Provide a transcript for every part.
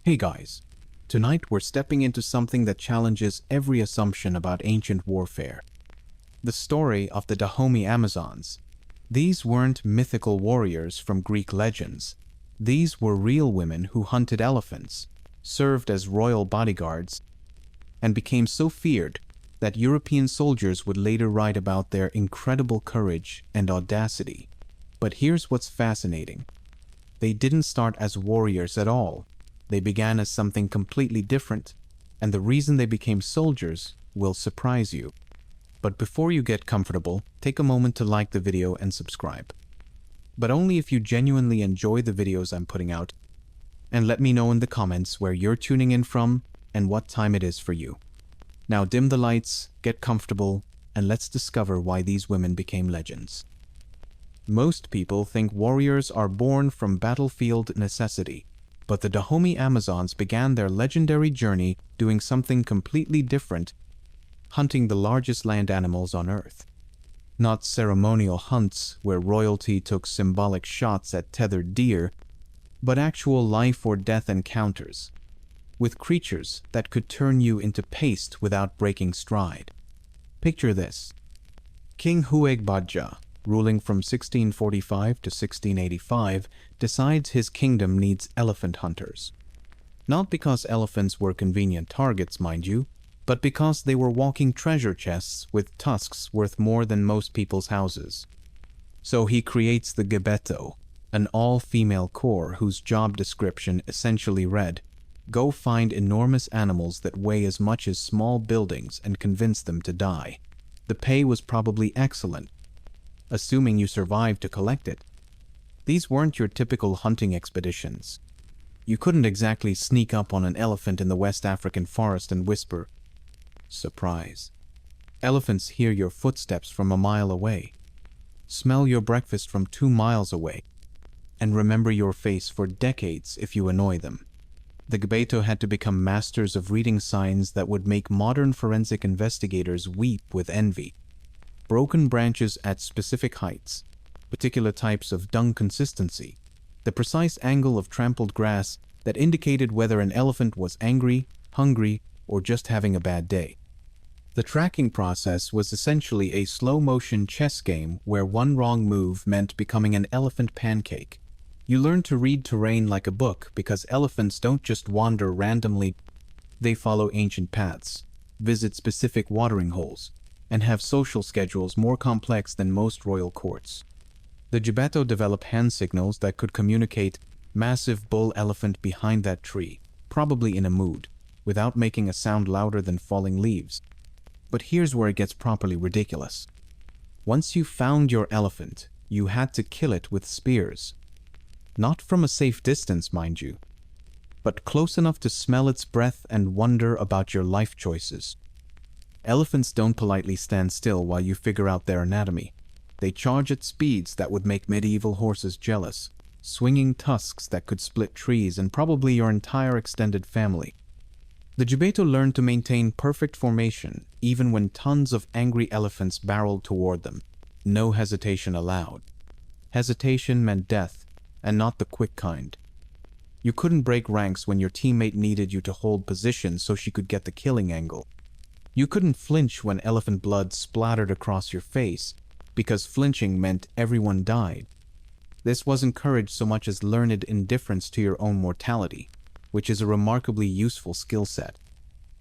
Hey guys, tonight we're stepping into something that challenges every assumption about ancient warfare. The story of the Dahomey Amazons. These weren't mythical warriors from Greek legends. These were real women who hunted elephants, served as royal bodyguards, and became so feared that European soldiers would later write about their incredible courage and audacity. But here's what's fascinating. They didn't start as warriors at all. They began as something completely different, and the reason they became soldiers will surprise you. But before you get comfortable, take a moment to like the video and subscribe. But only if you genuinely enjoy the videos I'm putting out, and let me know in the comments where you're tuning in from and what time it is for you. Now dim the lights, get comfortable, and let's discover why these women became legends. Most people think warriors are born from battlefield necessity. But the Dahomey Amazons began their legendary journey doing something completely different, hunting the largest land animals on Earth. Not ceremonial hunts where royalty took symbolic shots at tethered deer, but actual life or death encounters, with creatures that could turn you into paste without breaking stride. Picture this. King Hueg-Badja, ruling from 1645 to 1685, decides his kingdom needs elephant hunters. Not because elephants were convenient targets, mind you, but because they were walking treasure chests with tusks worth more than most people's houses. So he creates the Gebeto, an all-female corps whose job description essentially read, "Go find enormous animals that weigh as much as small buildings and convince them to die." The pay was probably excellent, assuming you survived to collect it. These weren't your typical hunting expeditions. You couldn't exactly sneak up on an elephant in the West African forest and whisper, "Surprise." Elephants hear your footsteps from a mile away, smell your breakfast from 2 miles away, and remember your face for decades if you annoy them. The Gebeto had to become masters of reading signs that would make modern forensic investigators weep with envy. Broken branches at specific heights, particular types of dung consistency, the precise angle of trampled grass that indicated whether an elephant was angry, hungry, or just having a bad day. The tracking process was essentially a slow-motion chess game where one wrong move meant becoming an elephant pancake. You learn to read terrain like a book because elephants don't just wander randomly. They follow ancient paths, visit specific watering holes, and have social schedules more complex than most royal courts. The Gebeto developed hand signals that could communicate massive bull elephant behind that tree, probably in a mood, without making a sound louder than falling leaves. But here's where it gets properly ridiculous. Once you found your elephant, you had to kill it with spears. Not from a safe distance, mind you, but close enough to smell its breath and wonder about your life choices. Elephants don't politely stand still while you figure out their anatomy. They charge at speeds that would make medieval horses jealous, swinging tusks that could split trees and probably your entire extended family. The Gebeto learned to maintain perfect formation even when tons of angry elephants barreled toward them. No hesitation allowed. Hesitation meant death, and not the quick kind. You couldn't break ranks when your teammate needed you to hold position so she could get the killing angle. You couldn't flinch when elephant blood splattered across your face, because flinching meant everyone died. This wasn't courage so much as learned indifference to your own mortality, which is a remarkably useful skill set.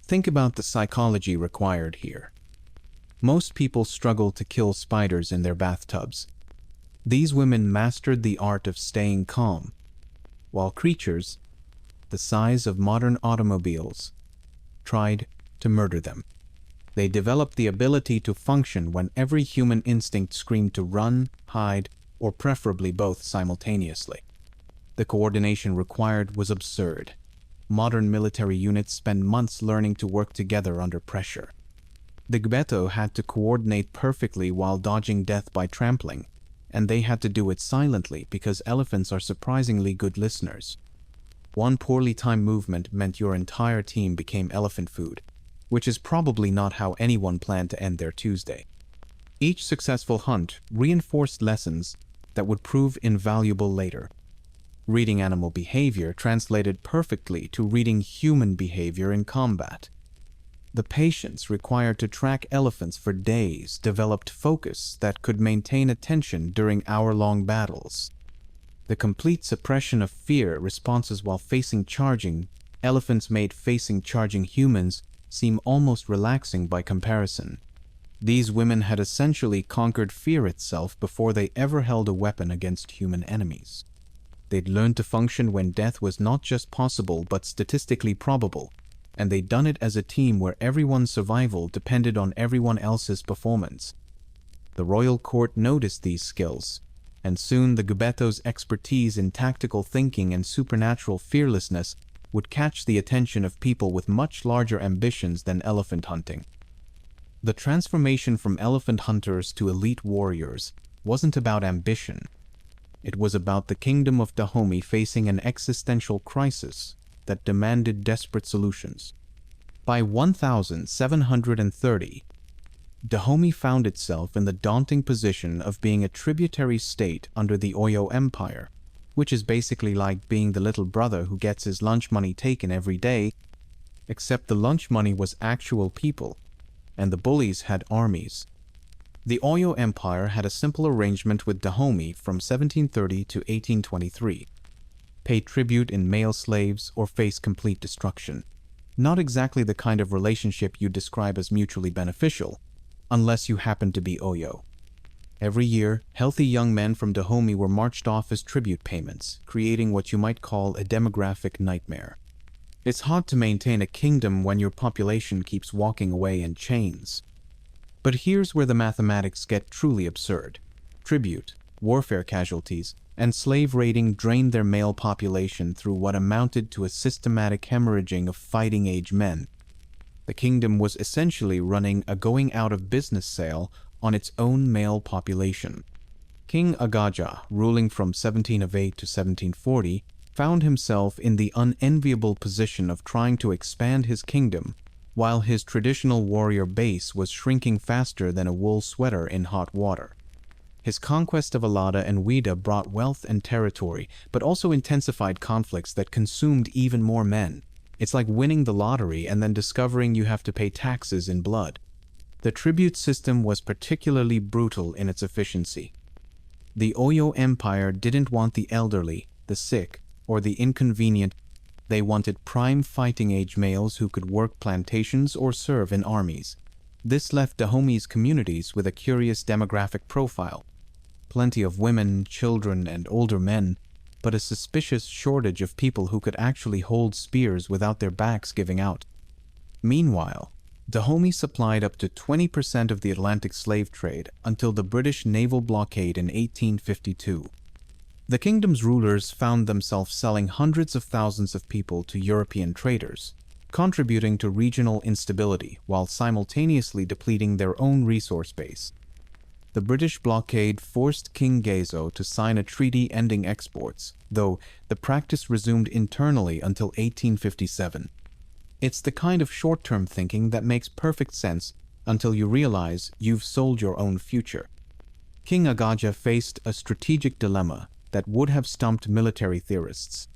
Think about the psychology required here. Most people struggle to kill spiders in their bathtubs. These women mastered the art of staying calm, while creatures, the size of modern automobiles, tried to murder them. They developed the ability to function when every human instinct screamed to run, hide, or preferably both simultaneously. The coordination required was absurd. Modern military units spend months learning to work together under pressure. The Gebeto had to coordinate perfectly while dodging death by trampling, and they had to do it silently because elephants are surprisingly good listeners. One poorly timed movement meant your entire team became elephant food, which is probably not how anyone planned to end their Tuesday. Each successful hunt reinforced lessons that would prove invaluable later. Reading animal behavior translated perfectly to reading human behavior in combat. The patience required to track elephants for days developed focus that could maintain attention during hour-long battles. The complete suppression of fear responses while facing charging elephants made facing charging humans seem almost relaxing by comparison. These women had essentially conquered fear itself before they ever held a weapon against human enemies. They'd learned to function when death was not just possible but statistically probable, and they'd done it as a team where everyone's survival depended on everyone else's performance. The royal court noticed these skills, and soon the Gubeto's expertise in tactical thinking and supernatural fearlessness would catch the attention of people with much larger ambitions than elephant hunting. The transformation from elephant hunters to elite warriors wasn't about ambition. It was about the kingdom of Dahomey facing an existential crisis that demanded desperate solutions. By 1730, Dahomey found itself in the daunting position of being a tributary state under the Oyo Empire, which is basically like being the little brother who gets his lunch money taken every day, except the lunch money was actual people, and the bullies had armies. The Oyo Empire had a simple arrangement with Dahomey from 1730 to 1823. Pay tribute in male slaves or face complete destruction. Not exactly the kind of relationship you describe as mutually beneficial, unless you happen to be Oyo. Every year, healthy young men from Dahomey were marched off as tribute payments, creating what you might call a demographic nightmare. It's hard to maintain a kingdom when your population keeps walking away in chains. But here's where the mathematics get truly absurd. Tribute, warfare casualties, and slave raiding drained their male population through what amounted to a systematic hemorrhaging of fighting-age men. The kingdom was essentially running a going-out-of-business sale on its own male population. King Agaja, ruling from 1708 to 1740, found himself in the unenviable position of trying to expand his kingdom while his traditional warrior base was shrinking faster than a wool sweater in hot water. His conquest of Alada and Ouida brought wealth and territory, but also intensified conflicts that consumed even more men. It's like winning the lottery and then discovering you have to pay taxes in blood. The tribute system was particularly brutal in its efficiency. The Oyo Empire didn't want the elderly, the sick, or the inconvenient. They wanted prime fighting-age males who could work plantations or serve in armies. This left Dahomey's communities with a curious demographic profile. Plenty of women, children, and older men, but a suspicious shortage of people who could actually hold spears without their backs giving out. Meanwhile, Dahomey supplied up to 20% of the Atlantic slave trade until the British naval blockade in 1852. The kingdom's rulers found themselves selling hundreds of thousands of people to European traders, contributing to regional instability while simultaneously depleting their own resource base. The British blockade forced King Gezo to sign a treaty ending exports, though the practice resumed internally until 1857. It's the kind of short-term thinking that makes perfect sense until you realize you've sold your own future. King Agaja faced a strategic dilemma that would have stumped military theorists.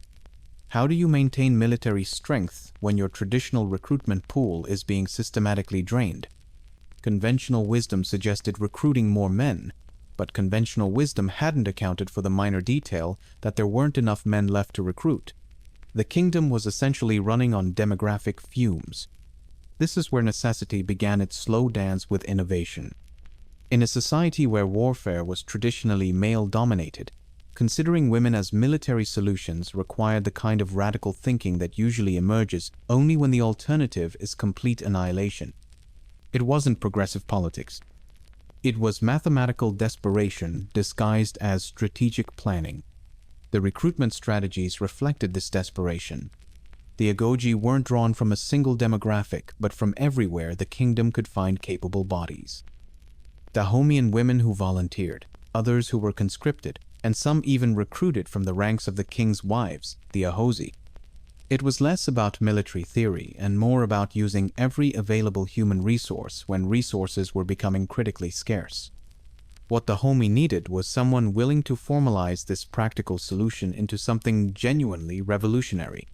How do you maintain military strength when your traditional recruitment pool is being systematically drained? Conventional wisdom suggested recruiting more men, but conventional wisdom hadn't accounted for the minor detail that there weren't enough men left to recruit. The kingdom was essentially running on demographic fumes. This is where necessity began its slow dance with innovation. In a society where warfare was traditionally male-dominated, considering women as military solutions required the kind of radical thinking that usually emerges only when the alternative is complete annihilation. It wasn't progressive politics. It was mathematical desperation disguised as strategic planning. The recruitment strategies reflected this desperation. The Agoji weren't drawn from a single demographic, but from everywhere the kingdom could find capable bodies. Dahomeyan women who volunteered, others who were conscripted, and some even recruited from the ranks of the king's wives, the Ahozi. It was less about military theory and more about using every available human resource when resources were becoming critically scarce. What Dahomey needed was someone willing to formalize this practical solution into something genuinely revolutionary.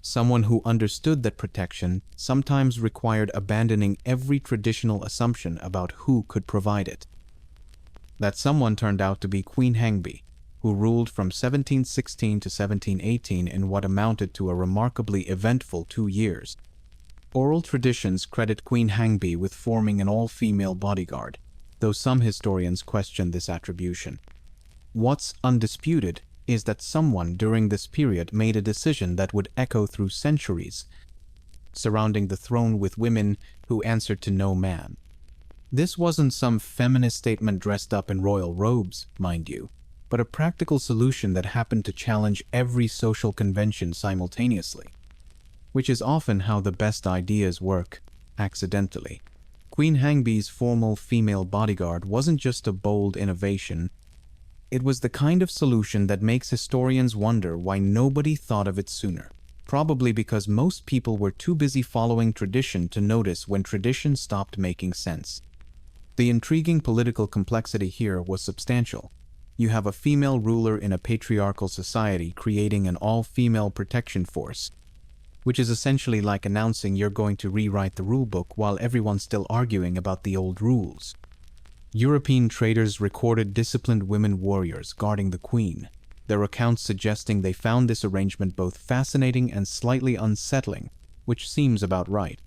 Someone who understood that protection sometimes required abandoning every traditional assumption about who could provide it. That someone turned out to be Queen Hangby, who ruled from 1716 to 1718 in what amounted to a remarkably eventful 2 years. Oral traditions credit Queen Hangby with forming an all-female bodyguard, though some historians question this attribution. What's undisputed is that someone during this period made a decision that would echo through centuries, surrounding the throne with women who answered to no man. This wasn't some feminist statement dressed up in royal robes, mind you, but a practical solution that happened to challenge every social convention simultaneously, which is often how the best ideas work, accidentally. Queen Hangby's formal female bodyguard wasn't just a bold innovation. It was the kind of solution that makes historians wonder why nobody thought of it sooner. Probably because most people were too busy following tradition to notice when tradition stopped making sense. The intriguing political complexity here was substantial. You have a female ruler in a patriarchal society creating an all-female protection force, which is essentially like announcing you're going to rewrite the rulebook while everyone's still arguing about the old rules. European traders recorded disciplined women warriors guarding the queen, their accounts suggesting they found this arrangement both fascinating and slightly unsettling, which seems about right.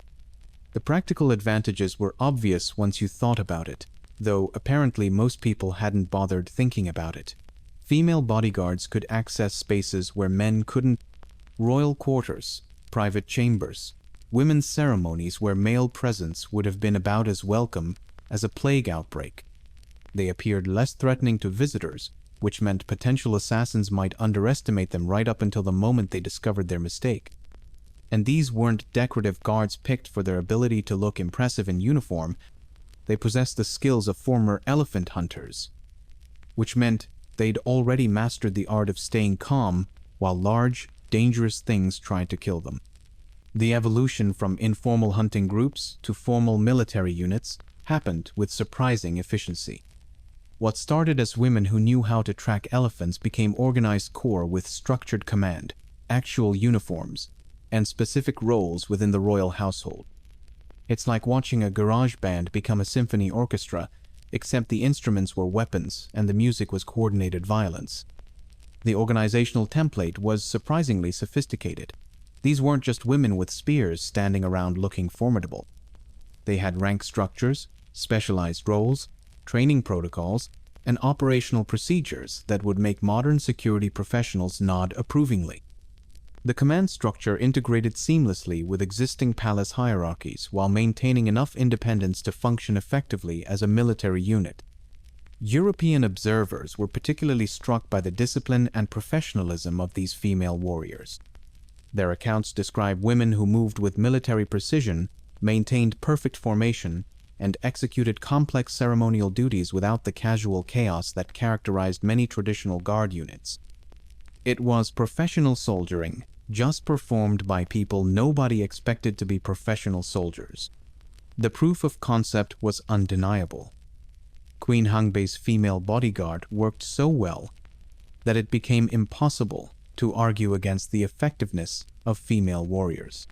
The practical advantages were obvious once you thought about it, though apparently most people hadn't bothered thinking about it. Female bodyguards could access spaces where men couldn't: royal quarters, private chambers, women's ceremonies where male presence would have been about as welcome as a plague outbreak. They appeared less threatening to visitors, which meant potential assassins might underestimate them right up until the moment they discovered their mistake. And these weren't decorative guards picked for their ability to look impressive in uniform. They possessed the skills of former elephant hunters, which meant they'd already mastered the art of staying calm while large, dangerous things tried to kill them. The evolution from informal hunting groups to formal military units happened with surprising efficiency. What started as women who knew how to track elephants became organized corps with structured command, actual uniforms, and specific roles within the royal household. It's like watching a garage band become a symphony orchestra, except the instruments were weapons and the music was coordinated violence. The organizational template was surprisingly sophisticated. These weren't just women with spears standing around looking formidable. They had rank structures, specialized roles, training protocols, and operational procedures that would make modern security professionals nod approvingly. The command structure integrated seamlessly with existing palace hierarchies while maintaining enough independence to function effectively as a military unit. European observers were particularly struck by the discipline and professionalism of these female warriors. Their accounts describe women who moved with military precision, maintained perfect formation, and executed complex ceremonial duties without the casual chaos that characterized many traditional guard units. It was professional soldiering, just performed by people nobody expected to be professional soldiers. The proof of concept was undeniable. Queen Hangby's female bodyguard worked so well that it became impossible to argue against the effectiveness of female warriors.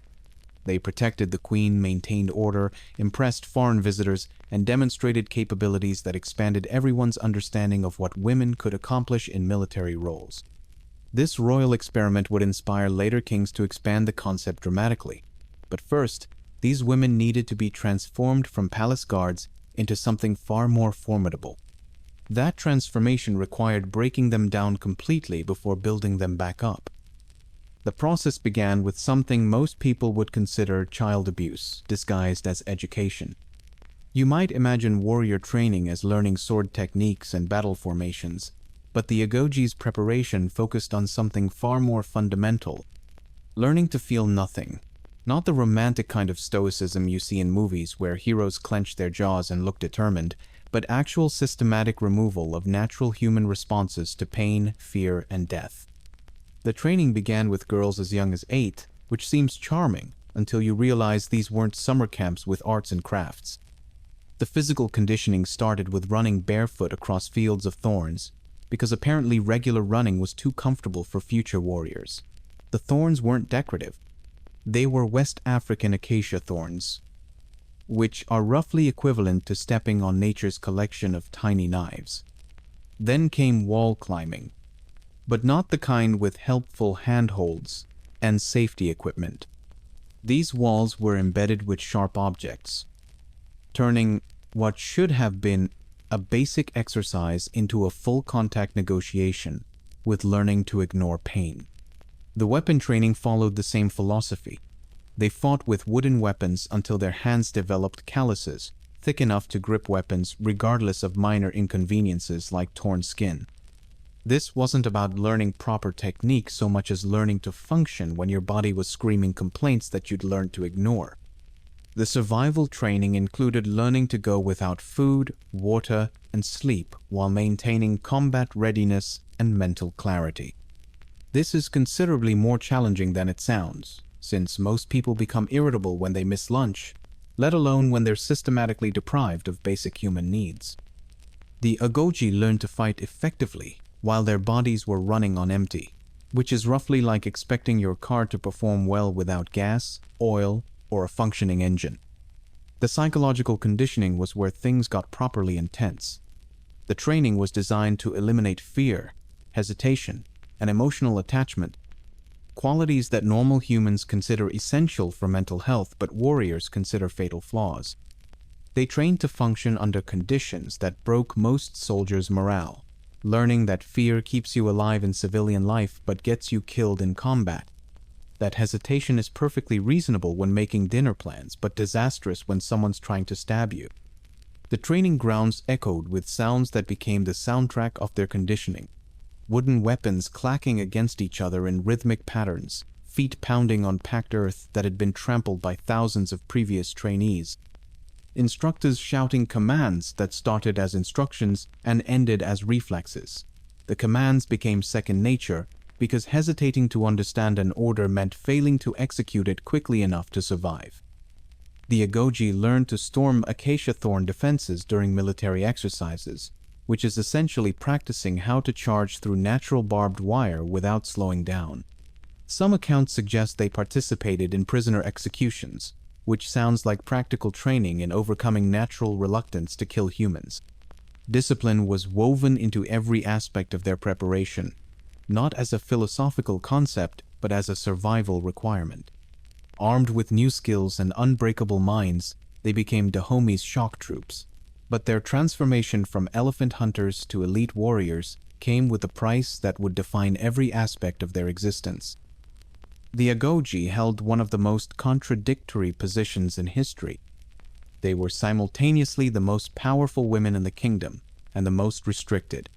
They protected the queen, maintained order, impressed foreign visitors, and demonstrated capabilities that expanded everyone's understanding of what women could accomplish in military roles. This royal experiment would inspire later kings to expand the concept dramatically. But first, these women needed to be transformed from palace guards into something far more formidable. That transformation required breaking them down completely before building them back up. The process began with something most people would consider child abuse, disguised as education. You might imagine warrior training as learning sword techniques and battle formations, but the Agogi's preparation focused on something far more fundamental: learning to feel nothing. Not the romantic kind of stoicism you see in movies where heroes clench their jaws and look determined, but actual systematic removal of natural human responses to pain, fear, and death. The training began with girls as young as 8, which seems charming until you realize these weren't summer camps with arts and crafts. The physical conditioning started with running barefoot across fields of thorns, because apparently regular running was too comfortable for future warriors. The thorns weren't decorative. They were West African acacia thorns, which are roughly equivalent to stepping on nature's collection of tiny knives. Then came wall climbing, but not the kind with helpful handholds and safety equipment. These walls were embedded with sharp objects, turning what should have been a basic exercise into a full contact negotiation with learning to ignore pain. The weapon training followed the same philosophy. They fought with wooden weapons until their hands developed calluses thick enough to grip weapons regardless of minor inconveniences like torn skin. This wasn't about learning proper technique so much as learning to function when your body was screaming complaints that you'd learned to ignore. The survival training included learning to go without food, water, and sleep while maintaining combat readiness and mental clarity. This is considerably more challenging than it sounds, since most people become irritable when they miss lunch, let alone when they're systematically deprived of basic human needs. The Agoji learned to fight effectively while their bodies were running on empty, which is roughly like expecting your car to perform well without gas, oil, or a functioning engine. The psychological conditioning was where things got properly intense. The training was designed to eliminate fear, hesitation, and emotional attachment, qualities that normal humans consider essential for mental health but warriors consider fatal flaws. They trained to function under conditions that broke most soldiers' morale, learning that fear keeps you alive in civilian life but gets you killed in combat. That hesitation is perfectly reasonable when making dinner plans, but disastrous when someone's trying to stab you. The training grounds echoed with sounds that became the soundtrack of their conditioning. Wooden weapons clacking against each other in rhythmic patterns, feet pounding on packed earth that had been trampled by thousands of previous trainees. Instructors shouting commands that started as instructions and ended as reflexes. The commands became second nature, because hesitating to understand an order meant failing to execute it quickly enough to survive. The Agoji learned to storm acacia thorn defenses during military exercises, which is essentially practicing how to charge through natural barbed wire without slowing down. Some accounts suggest they participated in prisoner executions, which sounds like practical training in overcoming natural reluctance to kill humans. Discipline was woven into every aspect of their preparation, not as a philosophical concept, but as a survival requirement. Armed with new skills and unbreakable minds, they became Dahomey's shock troops. But their transformation from elephant hunters to elite warriors came with a price that would define every aspect of their existence. The Agoji held one of the most contradictory positions in history. They were simultaneously the most powerful women in the kingdom and the most restricted.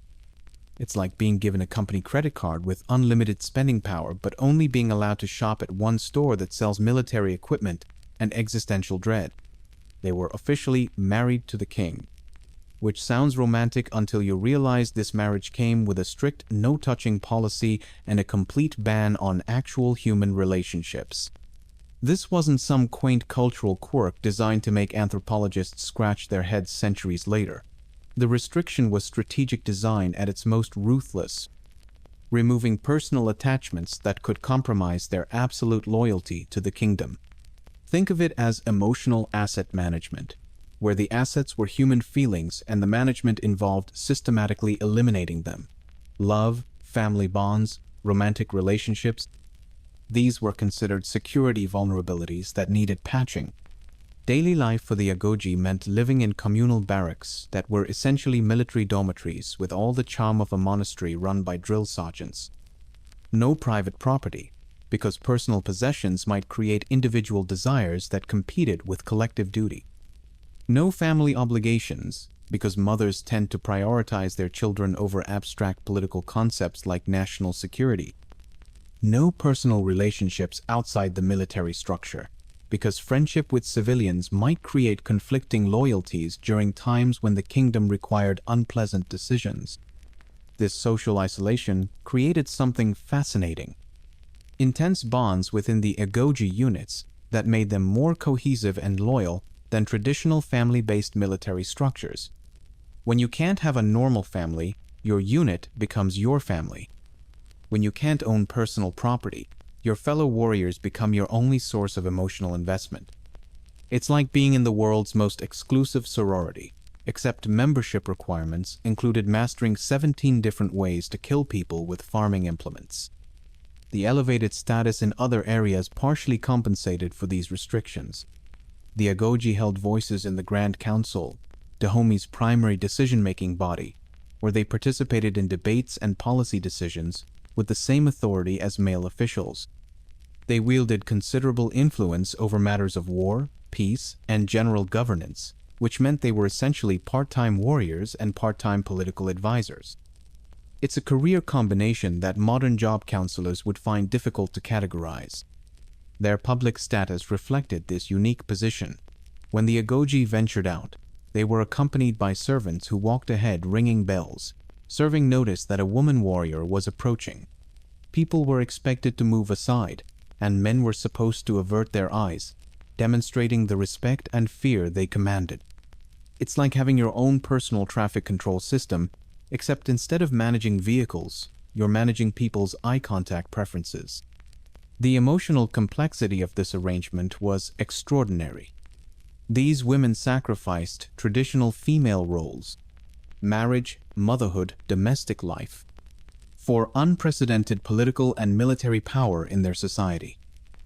It's like being given a company credit card with unlimited spending power, but only being allowed to shop at one store that sells military equipment and existential dread. They were officially married to the king, which sounds romantic until you realize this marriage came with a strict no-touching policy and a complete ban on actual human relationships. This wasn't some quaint cultural quirk designed to make anthropologists scratch their heads centuries later. The restriction was strategic design at its most ruthless, removing personal attachments that could compromise their absolute loyalty to the kingdom. Think of it as emotional asset management, where the assets were human feelings and the management involved systematically eliminating them. Love, family bonds, romantic relationships, these were considered security vulnerabilities that needed patching. Daily life for the Agoji meant living in communal barracks that were essentially military dormitories with all the charm of a monastery run by drill sergeants. No private property, because personal possessions might create individual desires that competed with collective duty. No family obligations, because mothers tend to prioritize their children over abstract political concepts like national security. No personal relationships outside the military structure, because friendship with civilians might create conflicting loyalties during times when the kingdom required unpleasant decisions. This social isolation created something fascinating: intense bonds within the Agoji units that made them more cohesive and loyal than traditional family-based military structures. When you can't have a normal family, your unit becomes your family. When you can't own personal property, your fellow warriors become your only source of emotional investment. It's like being in the world's most exclusive sorority, except membership requirements included mastering 17 different ways to kill people with farming implements. The elevated status in other areas partially compensated for these restrictions. The Agoji held voices in the Grand Council, Dahomey's primary decision-making body, where they participated in debates and policy decisions with the same authority as male officials. They wielded considerable influence over matters of war, peace, and general governance, which meant they were essentially part-time warriors and part-time political advisors. It's a career combination that modern job counselors would find difficult to categorize. Their public status reflected this unique position. When the Agoji ventured out, they were accompanied by servants who walked ahead ringing bells, serving notice that a woman warrior was approaching. People were expected to move aside, and men were supposed to avert their eyes, demonstrating the respect and fear they commanded. It's like having your own personal traffic control system, except instead of managing vehicles, you're managing people's eye contact preferences. The emotional complexity of this arrangement was extraordinary. These women sacrificed traditional female roles, marriage, motherhood, domestic life, for unprecedented political and military power in their society.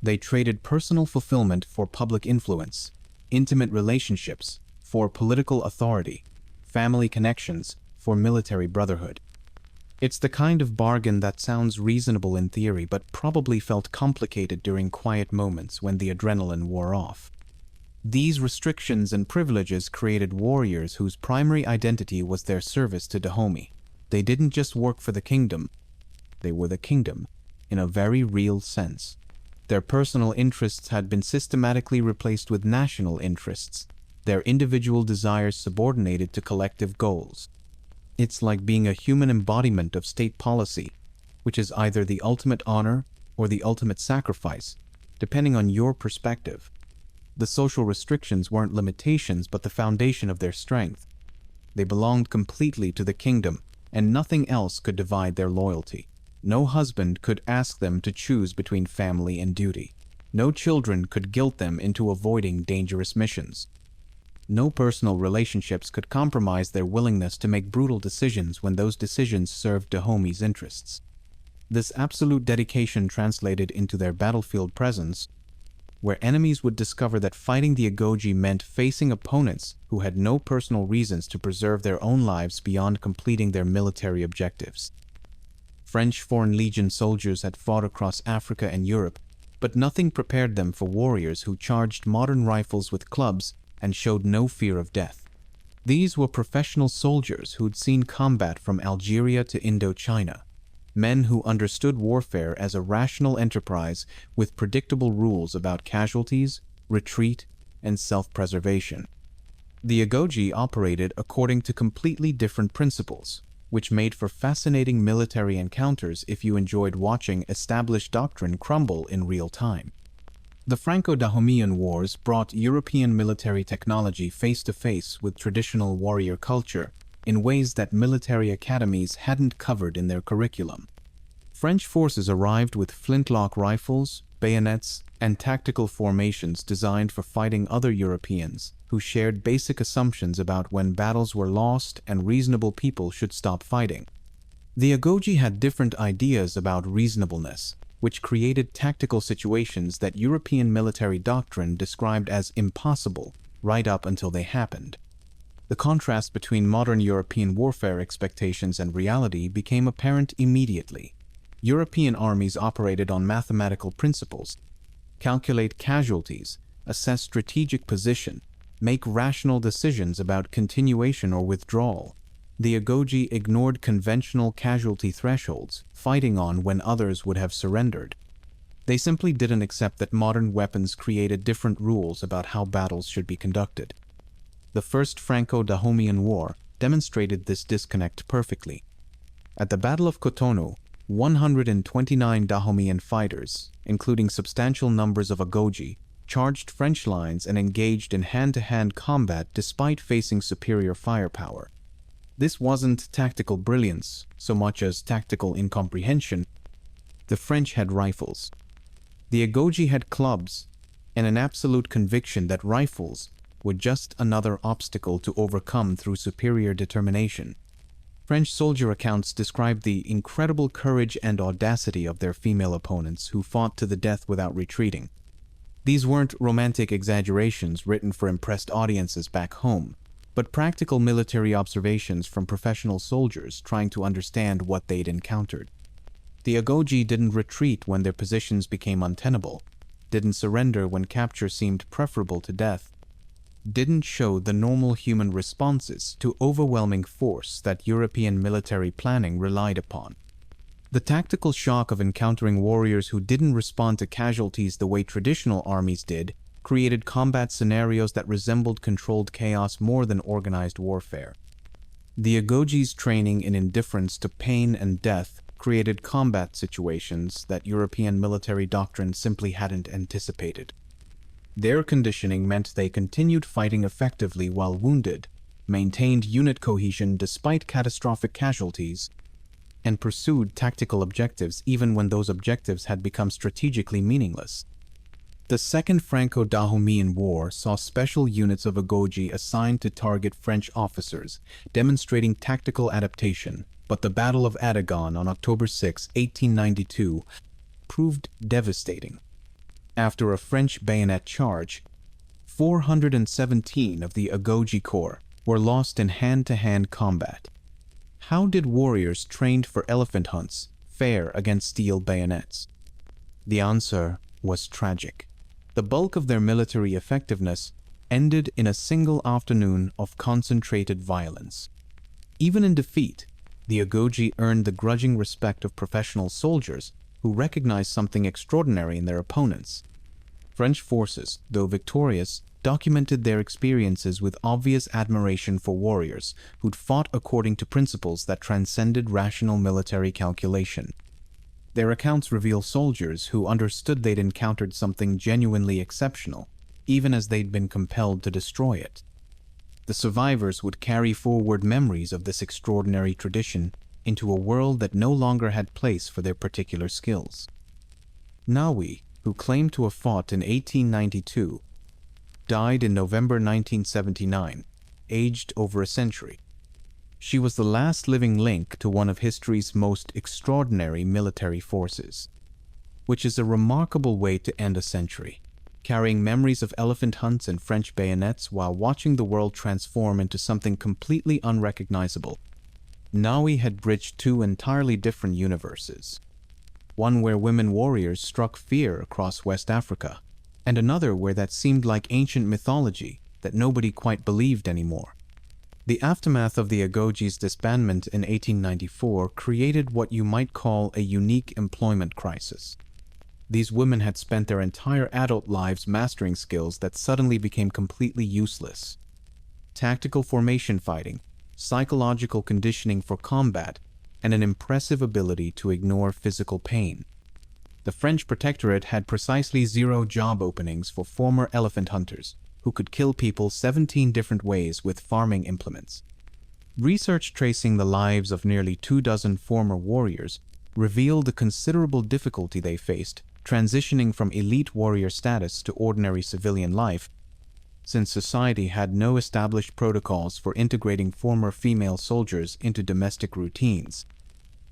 They traded personal fulfillment for public influence, intimate relationships for political authority, family connections for military brotherhood. It's the kind of bargain that sounds reasonable in theory but probably felt complicated during quiet moments when the adrenaline wore off. These restrictions and privileges created warriors whose primary identity was their service to Dahomey. They didn't just work for the kingdom, they were the kingdom, in a very real sense. Their personal interests had been systematically replaced with national interests, their individual desires subordinated to collective goals. It's like being a human embodiment of state policy, which is either the ultimate honor or the ultimate sacrifice, depending on your perspective. The social restrictions weren't limitations but the foundation of their strength. They belonged completely to the kingdom, and nothing else could divide their loyalty. No husband could ask them to choose between family and duty. No children could guilt them into avoiding dangerous missions. No personal relationships could compromise their willingness to make brutal decisions when those decisions served Dahomey's interests. This absolute dedication translated into their battlefield presence, where enemies would discover that fighting the Agoji meant facing opponents who had no personal reasons to preserve their own lives beyond completing their military objectives. French Foreign Legion soldiers had fought across Africa and Europe, but nothing prepared them for warriors who charged modern rifles with clubs and showed no fear of death. These were professional soldiers who'd seen combat from Algeria to Indochina, men who understood warfare as a rational enterprise with predictable rules about casualties, retreat, and self-preservation. The Agoji operated according to completely different principles, which made for fascinating military encounters if you enjoyed watching established doctrine crumble in real time. The Franco-Dahomean Wars brought European military technology face-to-face with traditional warrior culture in ways that military academies hadn't covered in their curriculum. French forces arrived with flintlock rifles, bayonets, and tactical formations designed for fighting other Europeans who shared basic assumptions about when battles were lost and reasonable people should stop fighting. The Agoji had different ideas about reasonableness, which created tactical situations that European military doctrine described as impossible right up until they happened. The contrast between modern European warfare expectations and reality became apparent immediately. European armies operated on mathematical principles, calculate casualties, assess strategic position, make rational decisions about continuation or withdrawal. The Agoji ignored conventional casualty thresholds, fighting on when others would have surrendered. They simply didn't accept that modern weapons created different rules about how battles should be conducted. The First Franco-Dahomean War demonstrated this disconnect perfectly. At the Battle of Cotonou, 129 Dahomean fighters, including substantial numbers of Agoji, charged French lines and engaged in hand-to-hand combat despite facing superior firepower. This wasn't tactical brilliance so much as tactical incomprehension. The French had rifles. The Agoji had clubs, and an absolute conviction that rifles were just another obstacle to overcome through superior determination. French soldier accounts describe the incredible courage and audacity of their female opponents who fought to the death without retreating. These weren't romantic exaggerations written for impressed audiences back home, but practical military observations from professional soldiers trying to understand what they'd encountered. The Agoji didn't retreat when their positions became untenable, didn't surrender when capture seemed preferable to death, didn't show the normal human responses to overwhelming force that European military planning relied upon. The tactical shock of encountering warriors who didn't respond to casualties the way traditional armies did created combat scenarios that resembled controlled chaos more than organized warfare. The Agoji's training in indifference to pain and death created combat situations that European military doctrine simply hadn't anticipated. Their conditioning meant they continued fighting effectively while wounded, maintained unit cohesion despite catastrophic casualties, and pursued tactical objectives even when those objectives had become strategically meaningless. The Second Franco-Dahomeyan War saw special units of Agoji assigned to target French officers, demonstrating tactical adaptation, but the Battle of Adagon on October 6, 1892, proved devastating. After a French bayonet charge, 417 of the Agoji Corps were lost in hand-to-hand combat. How did warriors trained for elephant hunts fare against steel bayonets? The answer was tragic. The bulk of their military effectiveness ended in a single afternoon of concentrated violence. Even in defeat, the Agoji earned the grudging respect of professional soldiers who recognized something extraordinary in their opponents. French forces, though victorious, documented their experiences with obvious admiration for warriors who'd fought according to principles that transcended rational military calculation. Their accounts reveal soldiers who understood they'd encountered something genuinely exceptional, even as they'd been compelled to destroy it. The survivors would carry forward memories of this extraordinary tradition into a world that no longer had place for their particular skills. Nawi, who claimed to have fought in 1892, died in November 1979, aged over a century. She was the last living link to one of history's most extraordinary military forces, which is a remarkable way to end a century, carrying memories of elephant hunts and French bayonets while watching the world transform into something completely unrecognizable. Nawi had bridged two entirely different universes, one where women warriors struck fear across West Africa, and another where that seemed like ancient mythology that nobody quite believed anymore. The aftermath of the Agoji's disbandment in 1894 created what you might call a unique employment crisis. These women had spent their entire adult lives mastering skills that suddenly became completely useless. Tactical formation fighting, psychological conditioning for combat, and an impressive ability to ignore physical pain. The French protectorate had precisely 0 job openings for former elephant hunters, who could kill people 17 different ways with farming implements. Research tracing the lives of nearly 24 former warriors revealed the considerable difficulty they faced transitioning from elite warrior status to ordinary civilian life, since society had no established protocols for integrating former female soldiers into domestic routines.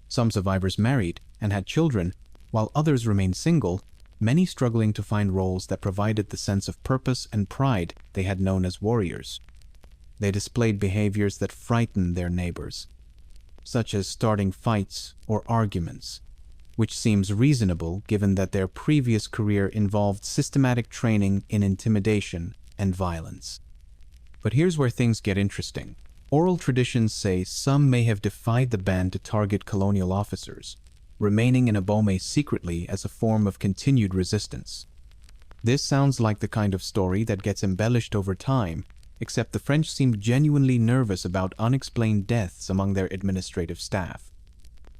Some survivors married and had children, while others remained single, many struggling to find roles that provided the sense of purpose and pride they had known as warriors. They displayed behaviors that frightened their neighbors, such as starting fights or arguments, which seems reasonable given that their previous career involved systematic training in intimidation and violence. But here's where things get interesting. Oral traditions say some may have defied the ban to target colonial officers, remaining in Dahomey secretly as a form of continued resistance. This sounds like the kind of story that gets embellished over time, except the French seemed genuinely nervous about unexplained deaths among their administrative staff.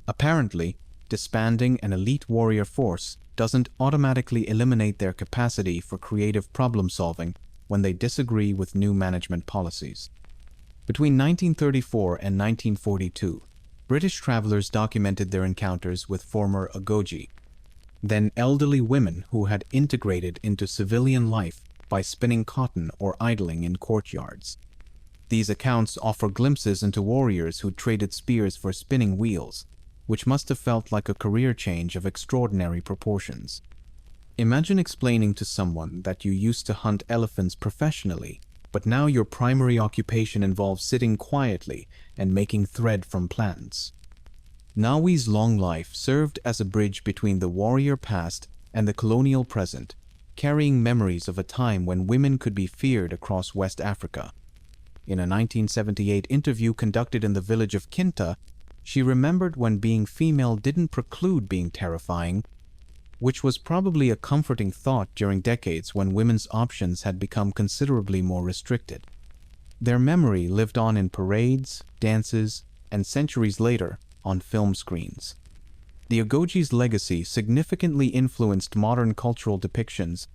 Apparently, disbanding an elite warrior force doesn't automatically eliminate their capacity for creative problem-solving when they disagree with new management policies. Between 1934 and 1942, British travelers documented their encounters with former Agoji, then elderly women who had integrated into civilian life by spinning cotton or idling in courtyards. These accounts offer glimpses into warriors who traded spears for spinning wheels, which must have felt like a career change of extraordinary proportions. Imagine explaining to someone that you used to hunt elephants professionally, but now your primary occupation involves sitting quietly and making thread from plants. Nawi's long life served as a bridge between the warrior past and the colonial present, carrying memories of a time when women could be feared across West Africa. In a 1978 interview conducted in the village of Kinta, she remembered when being female didn't preclude being terrifying, which was probably a comforting thought during decades when women's options had become considerably more restricted. Their memory lived on in parades, dances, and centuries later, on film screens. The Agoji's legacy significantly influenced modern cultural depictions,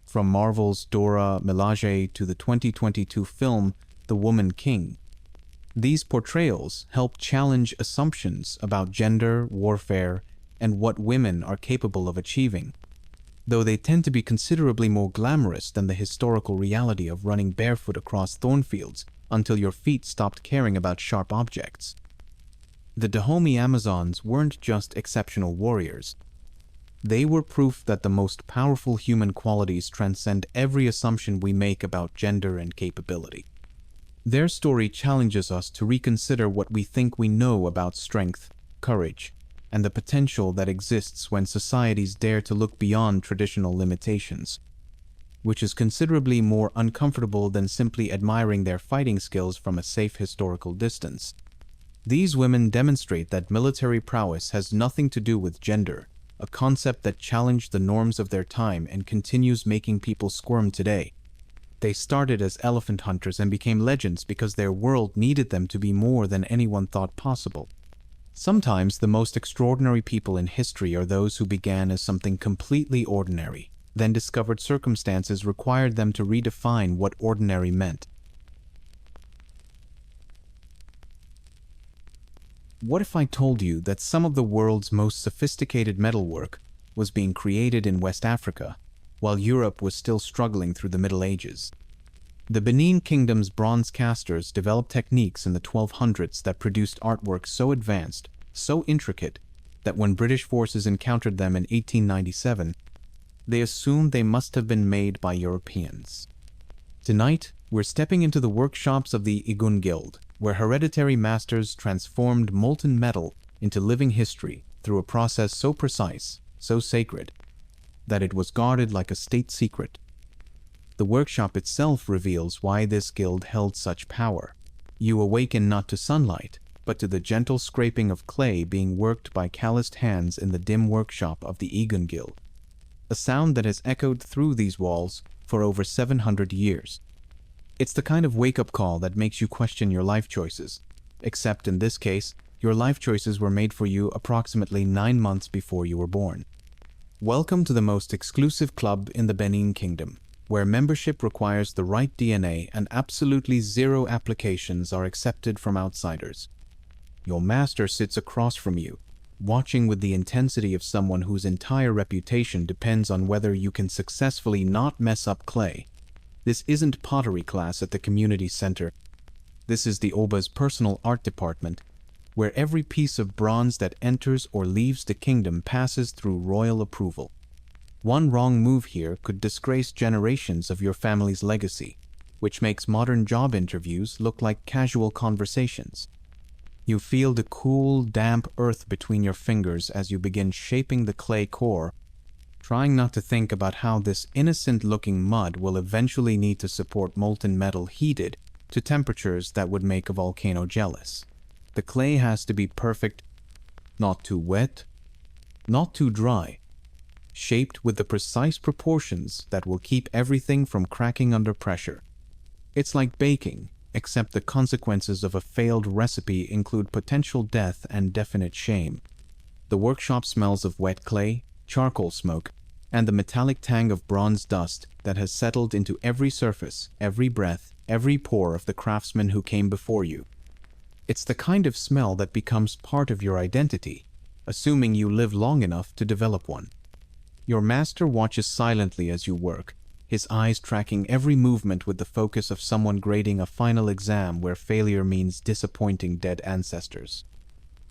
from Marvel's Dora Milaje to the 2022 film The Woman King. These portrayals help challenge assumptions about gender, warfare, and what women are capable of achieving, though they tend to be considerably more glamorous than the historical reality of running barefoot across thornfields until your feet stopped caring about sharp objects. The Dahomey Amazons weren't just exceptional warriors. They were proof that the most powerful human qualities transcend every assumption we make about gender and capability. Their story challenges us to reconsider what we think we know about strength, courage, and the potential that exists when societies dare to look beyond traditional limitations, which is considerably more uncomfortable than simply admiring their fighting skills from a safe historical distance. These women demonstrate that military prowess has nothing to do with gender, a concept that challenged the norms of their time and continues making people squirm today. They started as elephant hunters and became legends because their world needed them to be more than anyone thought possible. Sometimes the most extraordinary people in history are those who began as something completely ordinary, then discovered circumstances required them to redefine what ordinary meant. What if I told you that some of the world's most sophisticated metalwork was being created in West Africa, while Europe was still struggling through the Middle Ages? The Benin Kingdom's bronze casters developed techniques in the 1200s that produced artwork so advanced, so intricate, that when British forces encountered them in 1897, they assumed they must have been made by Europeans. Tonight, we're stepping into the workshops of the Igun Guild, where hereditary masters transformed molten metal into living history through a process so precise, so sacred, that it was guarded like a state secret. The workshop itself reveals why this guild held such power. You awaken not to sunlight, but to the gentle scraping of clay being worked by calloused hands in the dim workshop of the Igun Guild, a sound that has echoed through these walls for over 700 years. It's the kind of wake-up call that makes you question your life choices, except in this case, your life choices were made for you approximately 9 months before you were born. Welcome to the most exclusive club in the Benin Kingdom, where membership requires the right DNA and absolutely zero applications are accepted from outsiders. Your master sits across from you, watching with the intensity of someone whose entire reputation depends on whether you can successfully not mess up clay. This isn't pottery class at the community center. This is the Oba's personal art department, where every piece of bronze that enters or leaves the kingdom passes through royal approval. One wrong move here could disgrace generations of your family's legacy, which makes modern job interviews look like casual conversations. You feel the cool, damp earth between your fingers as you begin shaping the clay core, trying not to think about how this innocent-looking mud will eventually need to support molten metal heated to temperatures that would make a volcano jealous. The clay has to be perfect, not too wet, not too dry, shaped with the precise proportions that will keep everything from cracking under pressure. It's like baking, except the consequences of a failed recipe include potential death and definite shame. The workshop smells of wet clay, charcoal smoke, and the metallic tang of bronze dust that has settled into every surface, every breath, every pore of the craftsman who came before you. It's the kind of smell that becomes part of your identity, assuming you live long enough to develop one. Your master watches silently as you work, his eyes tracking every movement with the focus of someone grading a final exam where failure means disappointing dead ancestors.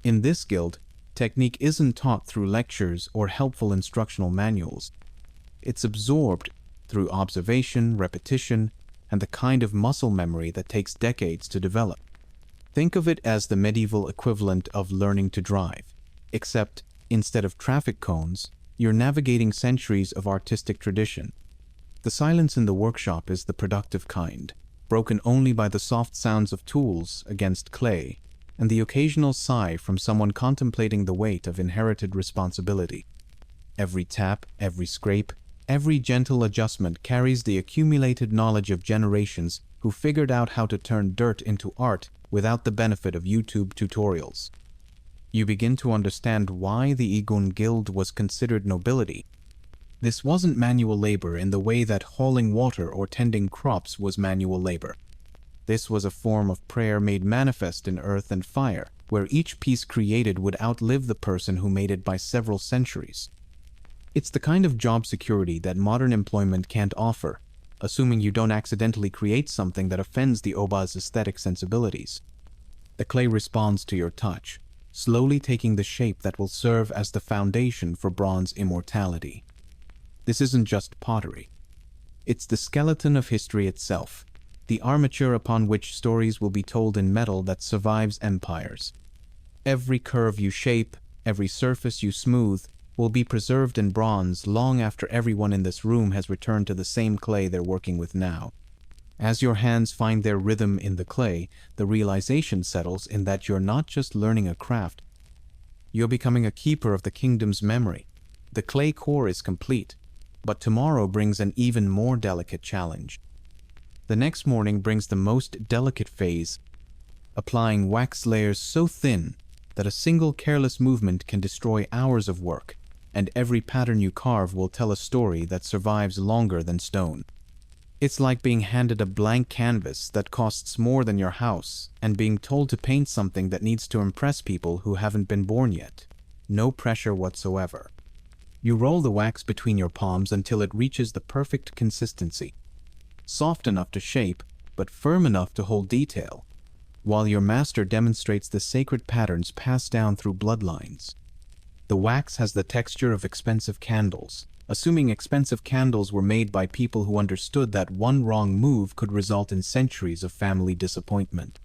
In this guild, technique isn't taught through lectures or helpful instructional manuals. It's absorbed through observation, repetition, and the kind of muscle memory that takes decades to develop. Think of it as the medieval equivalent of learning to drive, except instead of traffic cones, you're navigating centuries of artistic tradition. The silence in the workshop is the productive kind, broken only by the soft sounds of tools against clay, and the occasional sigh from someone contemplating the weight of inherited responsibility. Every tap, every scrape, every gentle adjustment carries the accumulated knowledge of generations who figured out how to turn dirt into art without the benefit of YouTube tutorials. You begin to understand why the Igun Guild was considered nobility. This wasn't manual labor in the way that hauling water or tending crops was manual labor. This was a form of prayer made manifest in earth and fire, where each piece created would outlive the person who made it by several centuries. It's the kind of job security that modern employment can't offer, assuming you don't accidentally create something that offends the Oba's aesthetic sensibilities. The clay responds to your touch, slowly taking the shape that will serve as the foundation for bronze immortality. This isn't just pottery. It's the skeleton of history itself, the armature upon which stories will be told in metal that survives empires. Every curve you shape, every surface you smooth, will be preserved in bronze long after everyone in this room has returned to the same clay they're working with now. As your hands find their rhythm in the clay, the realization settles in that you're not just learning a craft, you're becoming a keeper of the kingdom's memory. The clay core is complete, but tomorrow brings an even more delicate challenge. The next morning brings the most delicate phase, applying wax layers so thin that a single careless movement can destroy hours of work, and every pattern you carve will tell a story that survives longer than stone. It's like being handed a blank canvas that costs more than your house and being told to paint something that needs to impress people who haven't been born yet. No pressure whatsoever. You roll the wax between your palms until it reaches the perfect consistency. Soft enough to shape, but firm enough to hold detail, while your master demonstrates the sacred patterns passed down through bloodlines. The wax has the texture of expensive candles, assuming expensive candles were made by people who understood that one wrong move could result in centuries of family disappointment.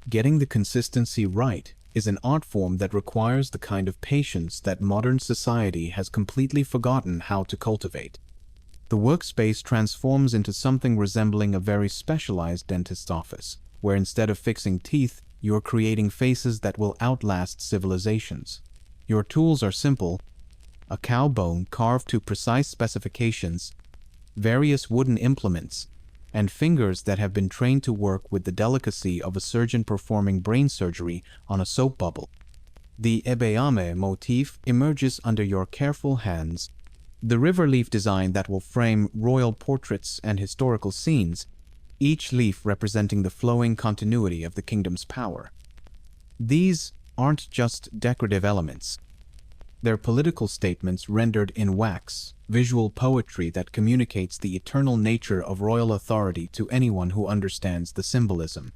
Getting the consistency right is an art form that requires the kind of patience that modern society has completely forgotten how to cultivate. The workspace transforms into something resembling a very specialized dentist's office, where instead of fixing teeth, you're creating faces that will outlast civilizations. Your tools are simple: a cow bone carved to precise specifications, various wooden implements, and fingers that have been trained to work with the delicacy of a surgeon performing brain surgery on a soap bubble. The ebeame motif emerges under your careful hands, the river leaf design that will frame royal portraits and historical scenes, each leaf representing the flowing continuity of the kingdom's power. These aren't just decorative elements. They're political statements rendered in wax, visual poetry that communicates the eternal nature of royal authority to anyone who understands the symbolism.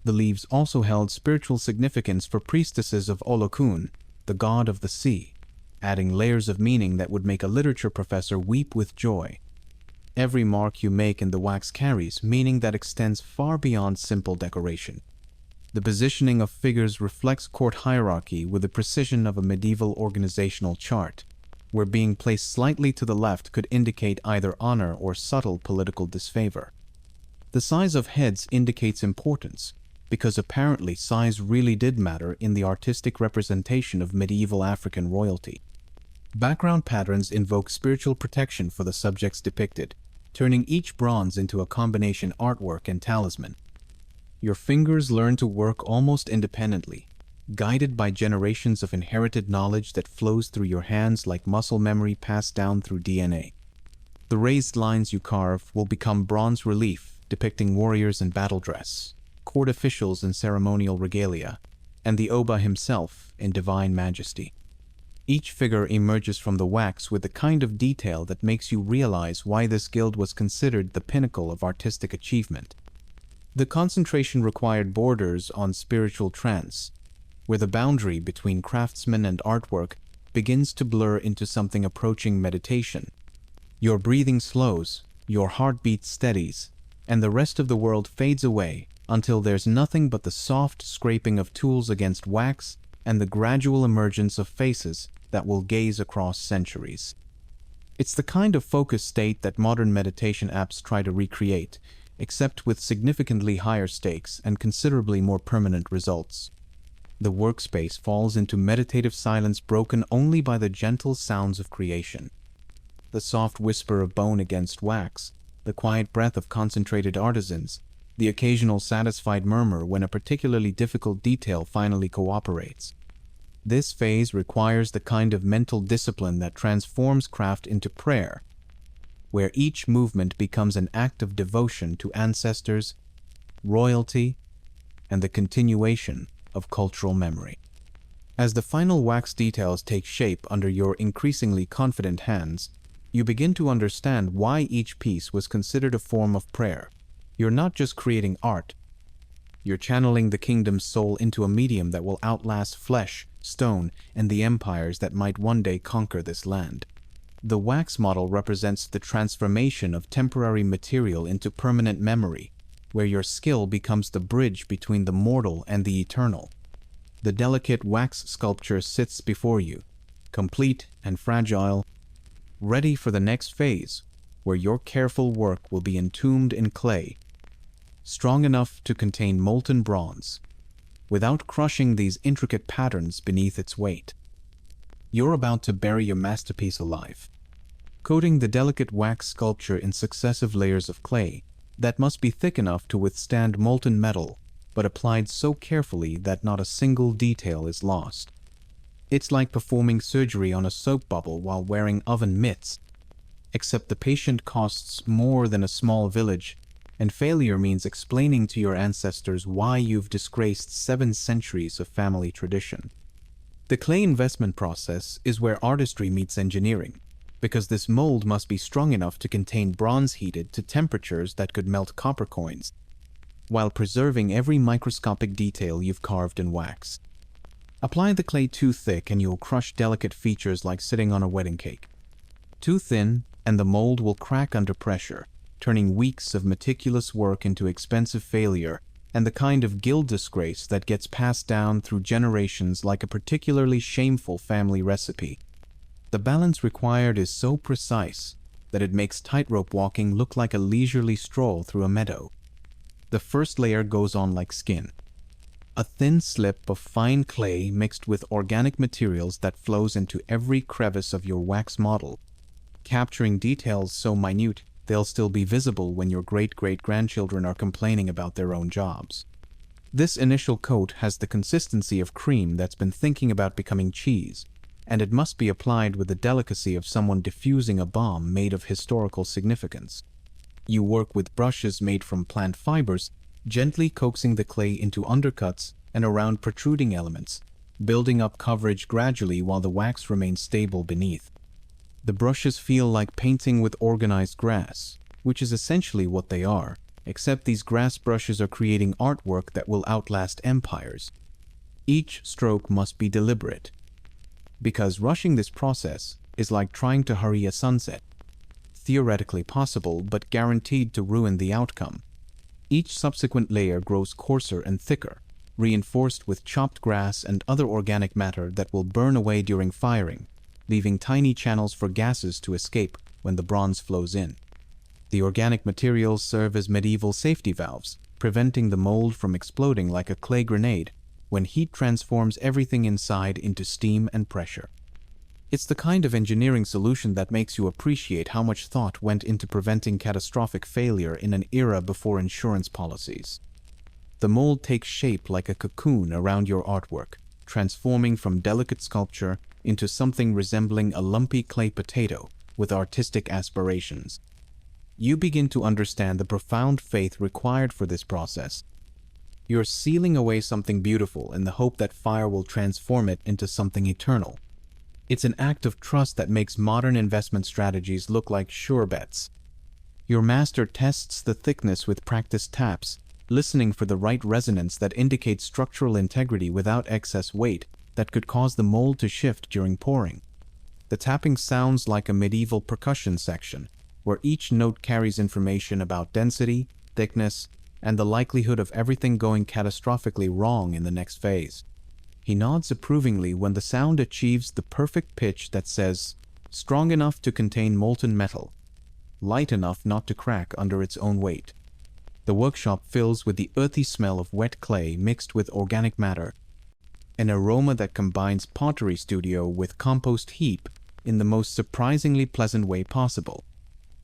The leaves also held spiritual significance for priestesses of Olokun, the god of the sea, adding layers of meaning that would make a literature professor weep with joy. Every mark you make in the wax carries meaning that extends far beyond simple decoration. The positioning of figures reflects court hierarchy with the precision of a medieval organizational chart, where being placed slightly to the left could indicate either honor or subtle political disfavor. The size of heads indicates importance, because apparently size really did matter in the artistic representation of medieval African royalty. Background patterns invoke spiritual protection for the subjects depicted, turning each bronze into a combination artwork and talisman. Your fingers learn to work almost independently, guided by generations of inherited knowledge that flows through your hands like muscle memory passed down through DNA. The raised lines you carve will become bronze relief depicting warriors in battle dress, court officials in ceremonial regalia, and the Oba himself in divine majesty. Each figure emerges from the wax with the kind of detail that makes you realize why this guild was considered the pinnacle of artistic achievement. The concentration required borders on spiritual trance, where the boundary between craftsman and artwork begins to blur into something approaching meditation. Your breathing slows, your heartbeat steadies, and the rest of the world fades away until there's nothing but the soft scraping of tools against wax and the gradual emergence of faces that will gaze across centuries. It's the kind of focused state that modern meditation apps try to recreate, except with significantly higher stakes and considerably more permanent results. The workspace falls into meditative silence broken only by the gentle sounds of creation. The soft whisper of bone against wax, the quiet breath of concentrated artisans, the occasional satisfied murmur when a particularly difficult detail finally cooperates. This phase requires the kind of mental discipline that transforms craft into prayer, where each movement becomes an act of devotion to ancestors, royalty, and the continuation of cultural memory. As the final wax details take shape under your increasingly confident hands, you begin to understand why each piece was considered a form of prayer. You're not just creating art, you're channeling the kingdom's soul into a medium that will outlast flesh, stone, and the empires that might one day conquer this land. The wax model represents the transformation of temporary material into permanent memory, where your skill becomes the bridge between the mortal and the eternal. The delicate wax sculpture sits before you, complete and fragile, ready for the next phase, where your careful work will be entombed in clay, strong enough to contain molten bronze, without crushing these intricate patterns beneath its weight. You're about to bury your masterpiece alive, coating the delicate wax sculpture in successive layers of clay that must be thick enough to withstand molten metal, but applied so carefully that not a single detail is lost. It's like performing surgery on a soap bubble while wearing oven mitts, except the patient costs more than a small village, and failure means explaining to your ancestors why you've disgraced 7 centuries of family tradition. The clay investment process is where artistry meets engineering, because this mold must be strong enough to contain bronze heated to temperatures that could melt copper coins, while preserving every microscopic detail you've carved in wax. Apply the clay too thick and you'll crush delicate features like sitting on a wedding cake. Too thin, and the mold will crack under pressure, turning weeks of meticulous work into expensive failure and the kind of guild disgrace that gets passed down through generations like a particularly shameful family recipe. The balance required is so precise that it makes tightrope walking look like a leisurely stroll through a meadow. The first layer goes on like skin, a thin slip of fine clay mixed with organic materials that flows into every crevice of your wax model, capturing details so minute they'll still be visible when your great-great-grandchildren are complaining about their own jobs. This initial coat has the consistency of cream that's been thinking about becoming cheese, and it must be applied with the delicacy of someone diffusing a bomb made of historical significance. You work with brushes made from plant fibers, gently coaxing the clay into undercuts and around protruding elements, building up coverage gradually while the wax remains stable beneath. The brushes feel like painting with organized grass, which is essentially what they are, except these grass brushes are creating artwork that will outlast empires. Each stroke must be deliberate, because rushing this process is like trying to hurry a sunset. Theoretically possible, but guaranteed to ruin the outcome. Each subsequent layer grows coarser and thicker, reinforced with chopped grass and other organic matter that will burn away during firing, leaving tiny channels for gases to escape when the bronze flows in. The organic materials serve as medieval safety valves, preventing the mold from exploding like a clay grenade when heat transforms everything inside into steam and pressure. It's the kind of engineering solution that makes you appreciate how much thought went into preventing catastrophic failure in an era before insurance policies. The mold takes shape like a cocoon around your artwork, transforming from delicate sculpture into something resembling a lumpy clay potato with artistic aspirations. You begin to understand the profound faith required for this process. You're sealing away something beautiful in the hope that fire will transform it into something eternal. It's an act of trust that makes modern investment strategies look like sure bets. Your master tests the thickness with practiced taps, listening for the right resonance that indicates structural integrity without excess weight that could cause the mold to shift during pouring. The tapping sounds like a medieval percussion section, where each note carries information about density, thickness, and the likelihood of everything going catastrophically wrong in the next phase. He nods approvingly when the sound achieves the perfect pitch that says, strong enough to contain molten metal, light enough not to crack under its own weight. The workshop fills with the earthy smell of wet clay mixed with organic matter, an aroma that combines pottery studio with compost heap in the most surprisingly pleasant way possible.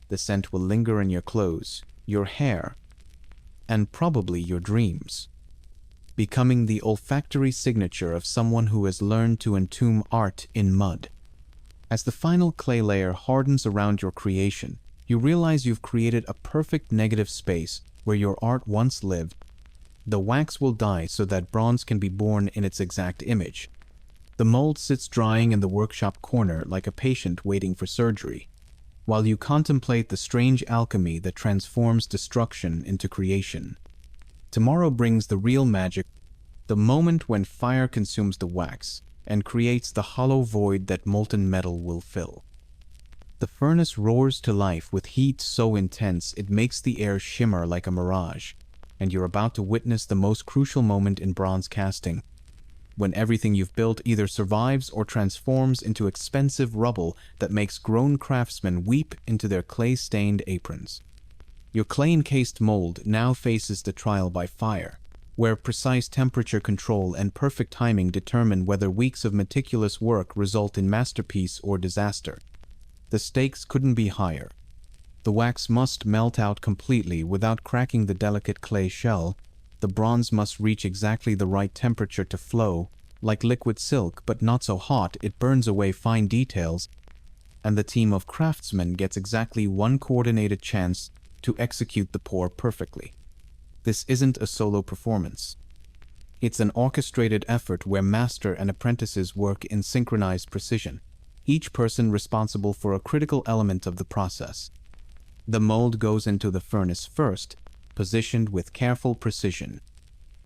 The scent will linger in your clothes, your hair, and probably your dreams, becoming the olfactory signature of someone who has learned to entomb art in mud. As the final clay layer hardens around your creation, you realize you've created a perfect negative space where your art once lived. The wax will die so that bronze can be born in its exact image. The mold sits drying in the workshop corner like a patient waiting for surgery, while you contemplate the strange alchemy that transforms destruction into creation. Tomorrow brings the real magic, the moment when fire consumes the wax and creates the hollow void that molten metal will fill. The furnace roars to life with heat so intense it makes the air shimmer like a mirage, and you're about to witness the most crucial moment in bronze casting, when everything you've built either survives or transforms into expensive rubble that makes grown craftsmen weep into their clay-stained aprons. Your clay-encased mold now faces the trial by fire, where precise temperature control and perfect timing determine whether weeks of meticulous work result in masterpiece or disaster. The stakes couldn't be higher. The wax must melt out completely without cracking the delicate clay shell. The bronze must reach exactly the right temperature to flow, like liquid silk, but not so hot it burns away fine details, and the team of craftsmen gets exactly one coordinated chance to execute the pour perfectly. This isn't a solo performance. It's an orchestrated effort where master and apprentices work in synchronized precision, each person responsible for a critical element of the process. The mold goes into the furnace first, positioned with careful precision.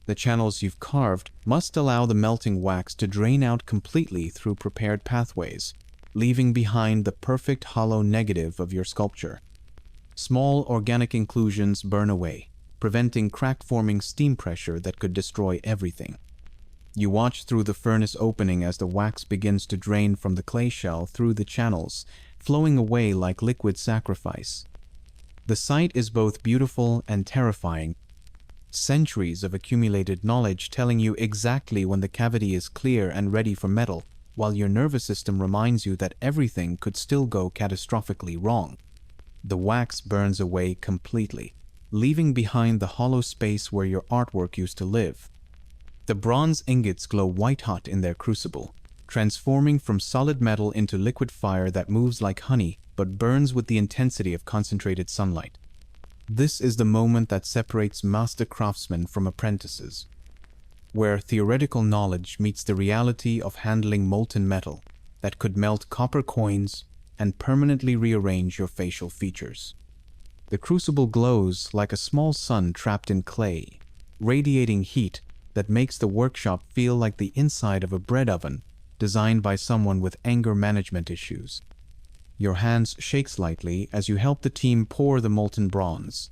The channels you've carved must allow the melting wax to drain out completely through prepared pathways, leaving behind the perfect hollow negative of your sculpture. Small organic inclusions burn away, preventing crack-forming steam pressure that could destroy everything. You watch through the furnace opening as the wax begins to drain from the clay shell through the channels, flowing away like liquid sacrifice. The sight is both beautiful and terrifying. Centuries of accumulated knowledge telling you exactly when the cavity is clear and ready for metal, while your nervous system reminds you that everything could still go catastrophically wrong. The wax burns away completely, leaving behind the hollow space where your artwork used to live. The bronze ingots glow white-hot in their crucible, transforming from solid metal into liquid fire that moves like honey but burns with the intensity of concentrated sunlight. This is the moment that separates master craftsmen from apprentices, where theoretical knowledge meets the reality of handling molten metal that could melt copper coins and permanently rearrange your facial features. The crucible glows like a small sun trapped in clay, radiating heat that makes the workshop feel like the inside of a bread oven designed by someone with anger management issues. Your hands shake slightly as you help the team pour the molten bronze,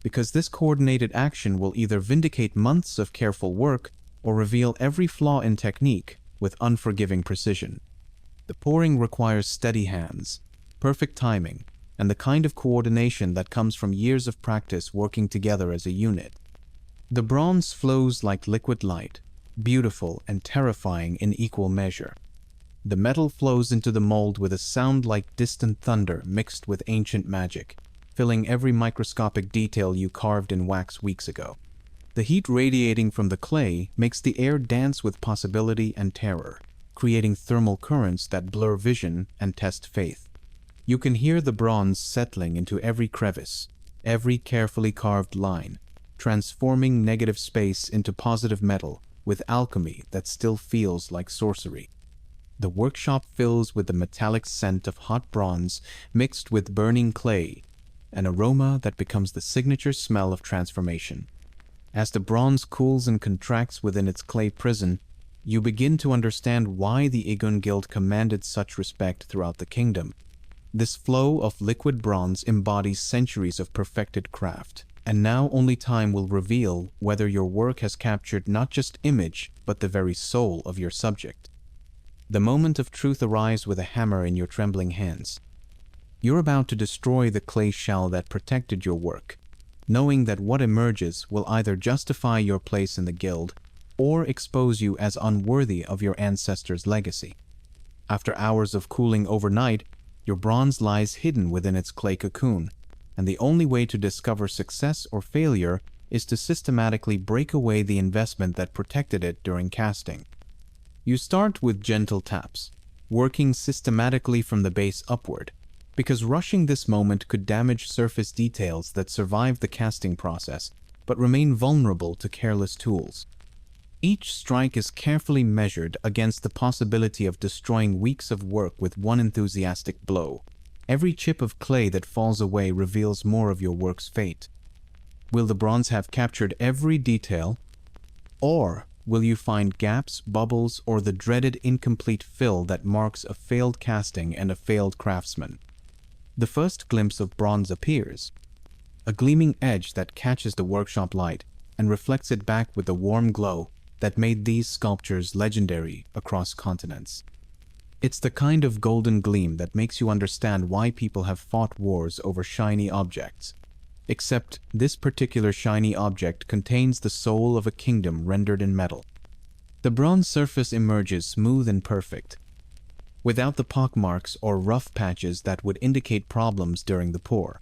because this coordinated action will either vindicate months of careful work or reveal every flaw in technique with unforgiving precision. The pouring requires steady hands, perfect timing, and the kind of coordination that comes from years of practice working together as a unit. The bronze flows like liquid light, beautiful and terrifying in equal measure. The metal flows into the mold with a sound like distant thunder mixed with ancient magic, filling every microscopic detail you carved in wax weeks ago. The heat radiating from the clay makes the air dance with possibility and terror, creating thermal currents that blur vision and test faith. You can hear the bronze settling into every crevice, every carefully carved line, transforming negative space into positive metal with alchemy that still feels like sorcery. The workshop fills with the metallic scent of hot bronze mixed with burning clay, an aroma that becomes the signature smell of transformation. As the bronze cools and contracts within its clay prison, you begin to understand why the Igun Guild commanded such respect throughout the kingdom. This flow of liquid bronze embodies centuries of perfected craft, and now only time will reveal whether your work has captured not just image, but the very soul of your subject. The moment of truth arrives with a hammer in your trembling hands. You're about to destroy the clay shell that protected your work, knowing that what emerges will either justify your place in the guild or expose you as unworthy of your ancestors' legacy. After hours of cooling overnight, your bronze lies hidden within its clay cocoon, and the only way to discover success or failure is to systematically break away the investment that protected it during casting. You start with gentle taps, working systematically from the base upward, because rushing this moment could damage surface details that survive the casting process but remain vulnerable to careless tools. Each strike is carefully measured against the possibility of destroying weeks of work with one enthusiastic blow. Every chip of clay that falls away reveals more of your work's fate. Will the bronze have captured every detail, or will you find gaps, bubbles, or the dreaded incomplete fill that marks a failed casting and a failed craftsman? The first glimpse of bronze appears, a gleaming edge that catches the workshop light and reflects it back with the warm glow that made these sculptures legendary across continents. It's the kind of golden gleam that makes you understand why people have fought wars over shiny objects. Except this particular shiny object contains the soul of a kingdom rendered in metal. The bronze surface emerges smooth and perfect, without the pockmarks or rough patches that would indicate problems during the pour.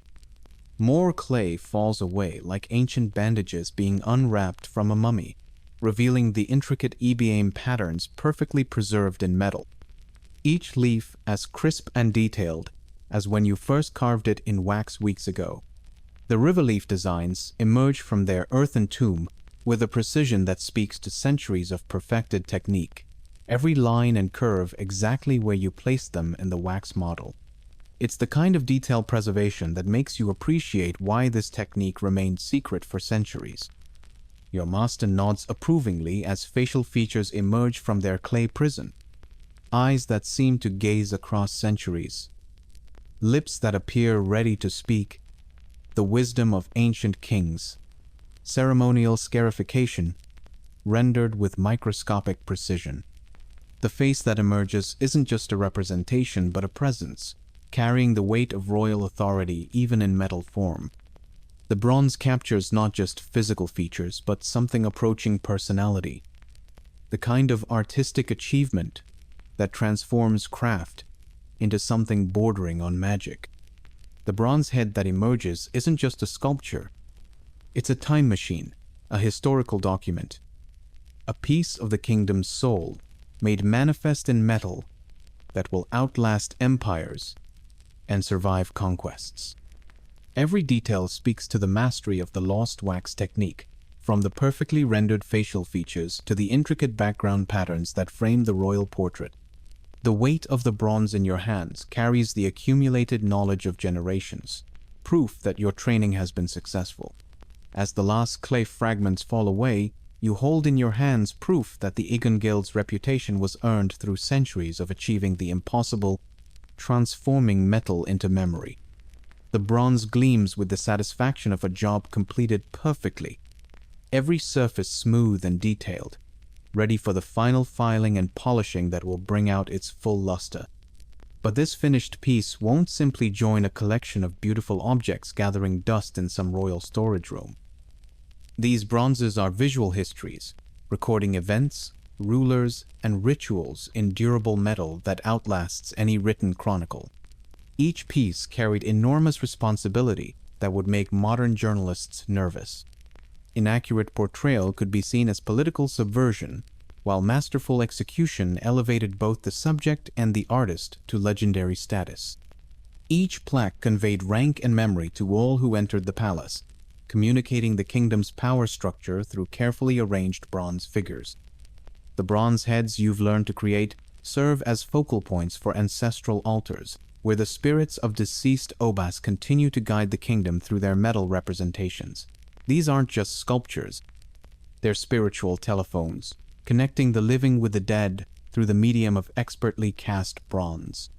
More clay falls away like ancient bandages being unwrapped from a mummy, revealing the intricate ebiame patterns perfectly preserved in metal. Each leaf as crisp and detailed as when you first carved it in wax weeks ago. The river leaf designs emerge from their earthen tomb with a precision that speaks to centuries of perfected technique, every line and curve exactly where you placed them in the wax model. It's the kind of detail preservation that makes you appreciate why this technique remained secret for centuries. Your master nods approvingly as facial features emerge from their clay prison, eyes that seem to gaze across centuries, lips that appear ready to speak the wisdom of ancient kings, ceremonial scarification rendered with microscopic precision. The face that emerges isn't just a representation but a presence, carrying the weight of royal authority even in metal form. The bronze captures not just physical features but something approaching personality, the kind of artistic achievement that transforms craft into something bordering on magic. The bronze head that emerges isn't just a sculpture. It's a time machine, a historical document, a piece of the kingdom's soul made manifest in metal that will outlast empires and survive conquests. Every detail speaks to the mastery of the lost wax technique, from the perfectly rendered facial features to the intricate background patterns that frame the royal portrait. The weight of the bronze in your hands carries the accumulated knowledge of generations, proof that your training has been successful. As the last clay fragments fall away, you hold in your hands proof that the Igun Guild's reputation was earned through centuries of achieving the impossible, transforming metal into memory. The bronze gleams with the satisfaction of a job completed perfectly, every surface smooth and detailed, ready for the final filing and polishing that will bring out its full luster. But this finished piece won't simply join a collection of beautiful objects gathering dust in some royal storage room. These bronzes are visual histories, recording events, rulers, and rituals in durable metal that outlasts any written chronicle. Each piece carried enormous responsibility that would make modern journalists nervous. Inaccurate portrayal could be seen as political subversion, while masterful execution elevated both the subject and the artist to legendary status. Each plaque conveyed rank and memory to all who entered the palace, communicating the kingdom's power structure through carefully arranged bronze figures. The bronze heads you've learned to create serve as focal points for ancestral altars, where the spirits of deceased Obas continue to guide the kingdom through their metal representations. These aren't just sculptures, they're spiritual telephones, connecting the living with the dead through the medium of expertly cast bronze.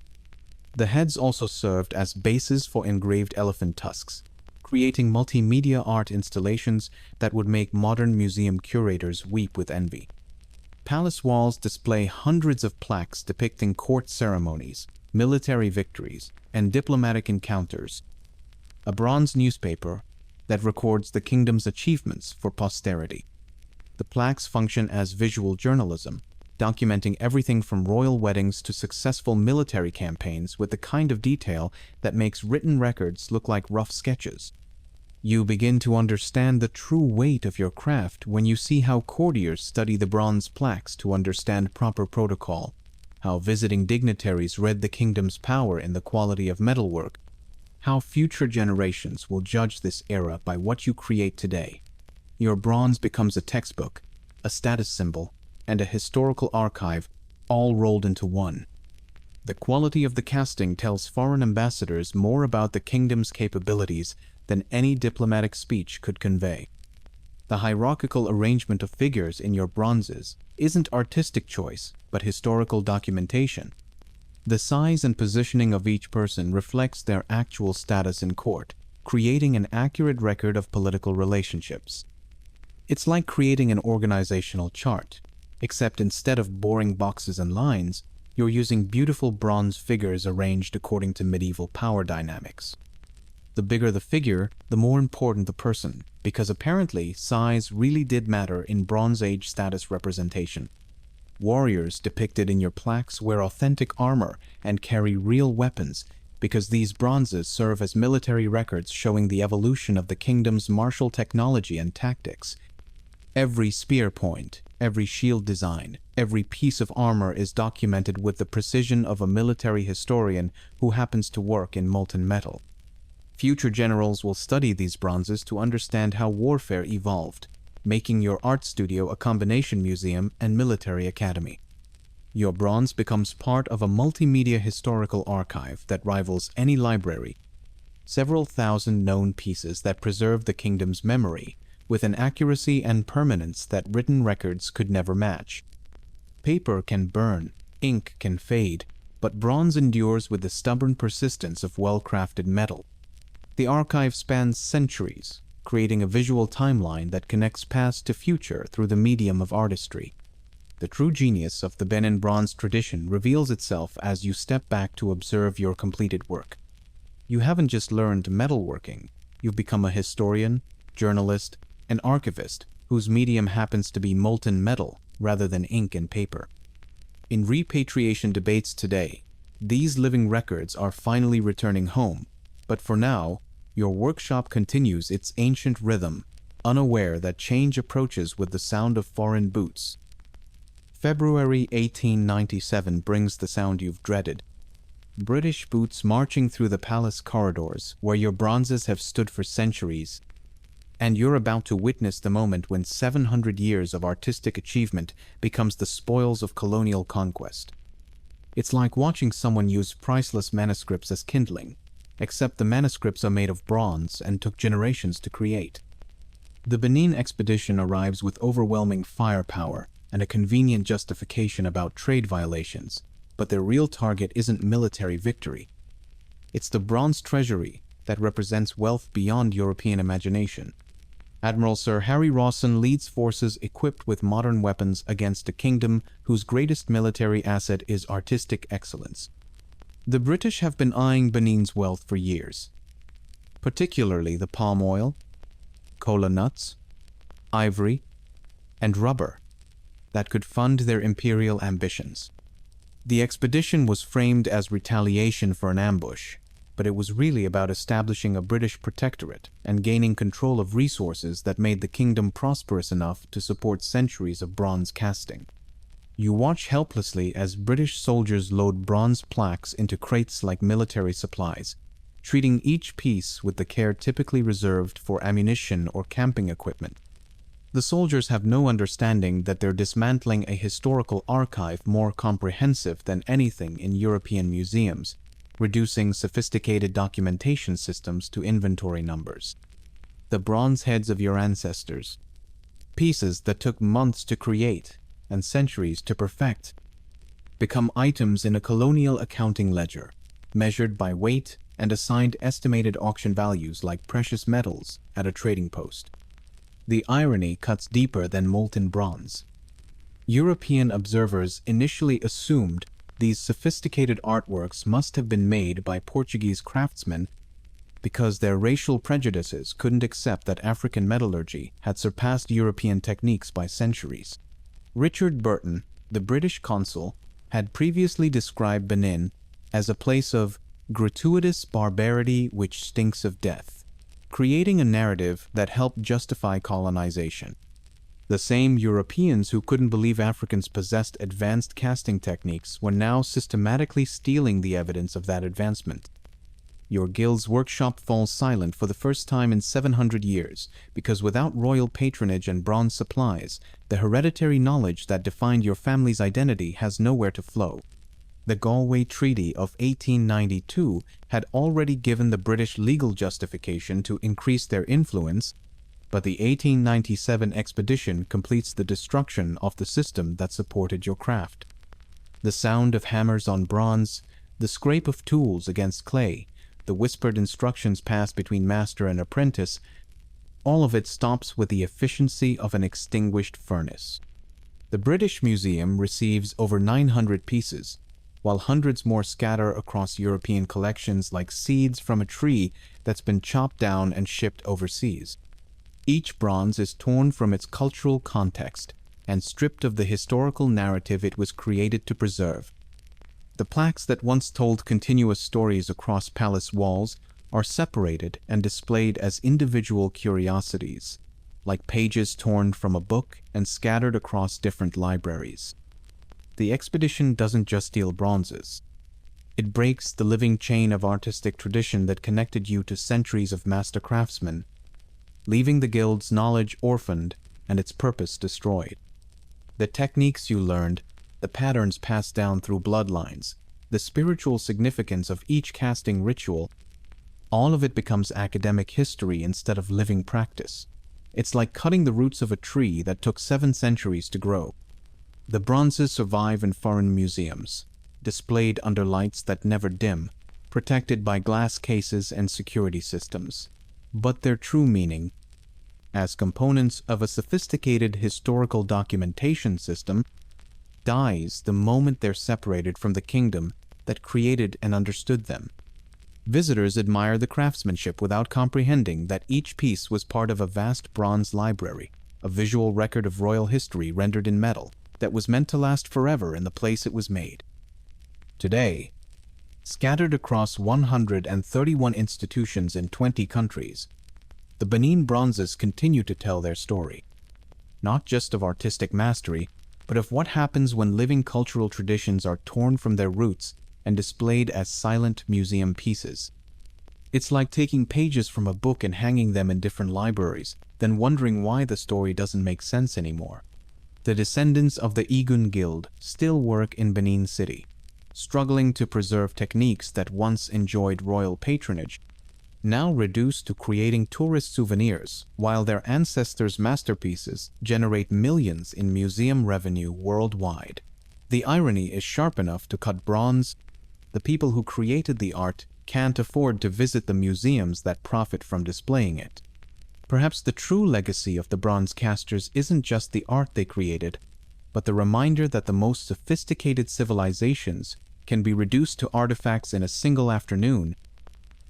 The heads also served as bases for engraved elephant tusks, creating multimedia art installations that would make modern museum curators weep with envy. Palace walls display hundreds of plaques depicting court ceremonies, military victories, and diplomatic encounters. A bronze newspaper that records the kingdom's achievements for posterity. The plaques function as visual journalism, documenting everything from royal weddings to successful military campaigns with the kind of detail that makes written records look like rough sketches. You begin to understand the true weight of your craft when you see how courtiers study the bronze plaques to understand proper protocol, how visiting dignitaries read the kingdom's power in the quality of metalwork, how future generations will judge this era by what you create today. Your bronze becomes a textbook, a status symbol, and a historical archive, all rolled into one. The quality of the casting tells foreign ambassadors more about the kingdom's capabilities than any diplomatic speech could convey. The hierarchical arrangement of figures in your bronzes isn't artistic choice, but historical documentation. The size and positioning of each person reflects their actual status in court, creating an accurate record of political relationships. It's like creating an organizational chart, except instead of boring boxes and lines, you're using beautiful bronze figures arranged according to medieval power dynamics. The bigger the figure, the more important the person, because apparently size really did matter in Bronze Age status representation. Warriors depicted in your plaques wear authentic armor and carry real weapons, because these bronzes serve as military records showing the evolution of the kingdom's martial technology and tactics. Every spear point, every shield design, every piece of armor is documented with the precision of a military historian who happens to work in molten metal. Future generals will study these bronzes to understand how warfare evolved, making your art studio a combination museum and military academy. Your bronze becomes part of a multimedia historical archive that rivals any library. Several thousand known pieces that preserve the kingdom's memory, with an accuracy and permanence that written records could never match. Paper can burn, ink can fade, but bronze endures with the stubborn persistence of well-crafted metal. The archive spans centuries, creating a visual timeline that connects past to future through the medium of artistry. The true genius of the Benin Bronze tradition reveals itself as you step back to observe your completed work. You haven't just learned metalworking, you've become a historian, journalist, and archivist whose medium happens to be molten metal rather than ink and paper. In repatriation debates today, these living records are finally returning home, but for now, your workshop continues its ancient rhythm, unaware that change approaches with the sound of foreign boots. February 1897 brings the sound you've dreaded. British boots marching through the palace corridors where your bronzes have stood for centuries, and you're about to witness the moment when 700 years of artistic achievement becomes the spoils of colonial conquest. It's like watching someone use priceless manuscripts as kindling, except the manuscripts are made of bronze and took generations to create. The Benin expedition arrives with overwhelming firepower and a convenient justification about trade violations, but their real target isn't military victory. It's the bronze treasury that represents wealth beyond European imagination. Admiral Sir Harry Rawson leads forces equipped with modern weapons against a kingdom whose greatest military asset is artistic excellence. The British have been eyeing Benin's wealth for years, particularly the palm oil, cola nuts, ivory, and rubber that could fund their imperial ambitions. The expedition was framed as retaliation for an ambush, but it was really about establishing a British protectorate and gaining control of resources that made the kingdom prosperous enough to support centuries of bronze casting. You watch helplessly as British soldiers load bronze plaques into crates like military supplies, treating each piece with the care typically reserved for ammunition or camping equipment. The soldiers have no understanding that they're dismantling a historical archive more comprehensive than anything in European museums, reducing sophisticated documentation systems to inventory numbers. The bronze heads of your ancestors, pieces that took months to create and centuries to perfect, become items in a colonial accounting ledger, measured by weight and assigned estimated auction values like precious metals at a trading post. The irony cuts deeper than molten bronze. European observers initially assumed these sophisticated artworks must have been made by Portuguese craftsmen because their racial prejudices couldn't accept that African metallurgy had surpassed European techniques by centuries. Richard Burton, the British consul, had previously described Benin as a place of gratuitous barbarity which stinks of death, creating a narrative that helped justify colonization. The same Europeans who couldn't believe Africans possessed advanced casting techniques were now systematically stealing the evidence of that advancement. Your guild's workshop falls silent for the first time in 700 years, because without royal patronage and bronze supplies, the hereditary knowledge that defined your family's identity has nowhere to flow. The Galway Treaty of 1892 had already given the British legal justification to increase their influence, but the 1897 expedition completes the destruction of the system that supported your craft. The sound of hammers on bronze, the scrape of tools against clay, the whispered instructions passed between master and apprentice, all of it stops with the efficiency of an extinguished furnace. The British Museum receives over 900 pieces, while hundreds more scatter across European collections like seeds from a tree that's been chopped down and shipped overseas. Each bronze is torn from its cultural context and stripped of the historical narrative it was created to preserve. The plaques that once told continuous stories across palace walls are separated and displayed as individual curiosities, like pages torn from a book and scattered across different libraries. The expedition doesn't just steal bronzes. It breaks the living chain of artistic tradition that connected you to centuries of master craftsmen, leaving the guild's knowledge orphaned and its purpose destroyed. The techniques you learned, the patterns passed down through bloodlines, the spiritual significance of each casting ritual, all of it becomes academic history instead of living practice. It's like cutting the roots of a tree that took 7 centuries to grow. The bronzes survive in foreign museums, displayed under lights that never dim, protected by glass cases and security systems. But their true meaning, as components of a sophisticated historical documentation system, dies the moment they're separated from the kingdom that created and understood them. Visitors admire the craftsmanship without comprehending that each piece was part of a vast bronze library, a visual record of royal history rendered in metal that was meant to last forever in the place it was made. Today, scattered across 131 institutions in 20 countries, the Benin Bronzes continue to tell their story, not just of artistic mastery, but of what happens when living cultural traditions are torn from their roots and displayed as silent museum pieces. It's like taking pages from a book and hanging them in different libraries, then wondering why the story doesn't make sense anymore. The descendants of the Igun Guild still work in Benin City, struggling to preserve techniques that once enjoyed royal patronage, now reduced to creating tourist souvenirs, while their ancestors' masterpieces generate millions in museum revenue worldwide. The irony is sharp enough to cut bronze. The people who created the art can't afford to visit the museums that profit from displaying it. Perhaps the true legacy of the bronze casters isn't just the art they created, but the reminder that the most sophisticated civilizations can be reduced to artifacts in a single afternoon,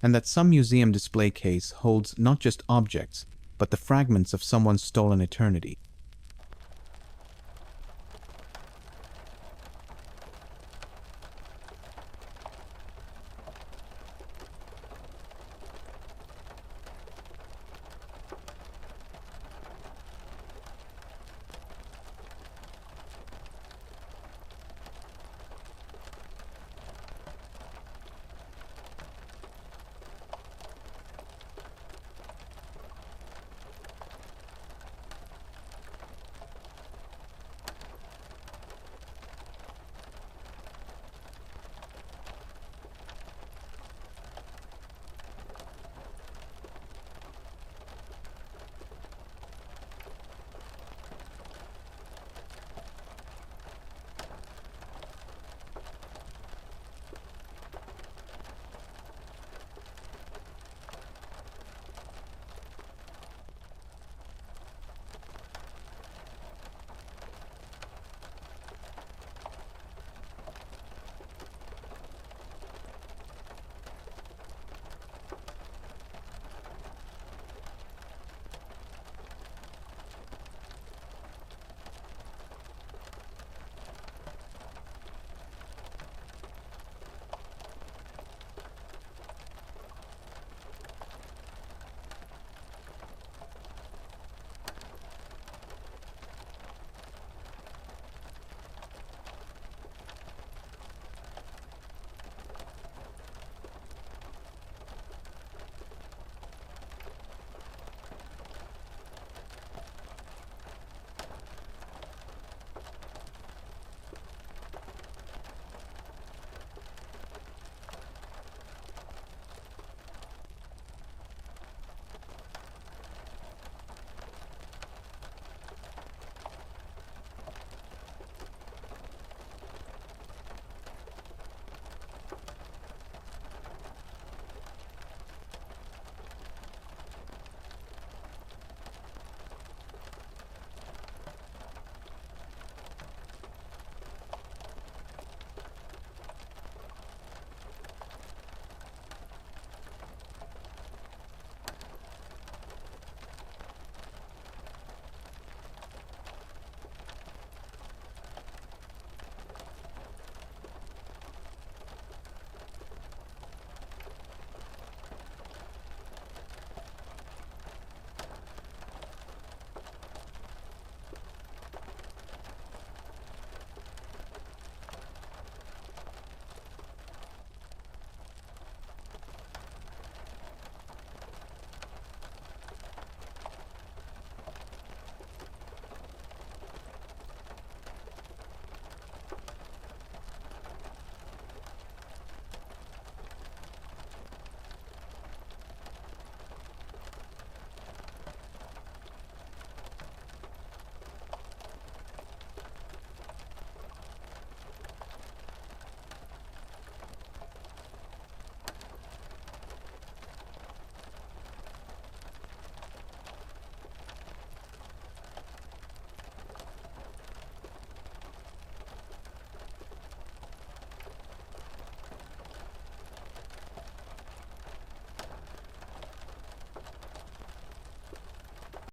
and that some museum display case holds not just objects, but the fragments of someone's stolen eternity.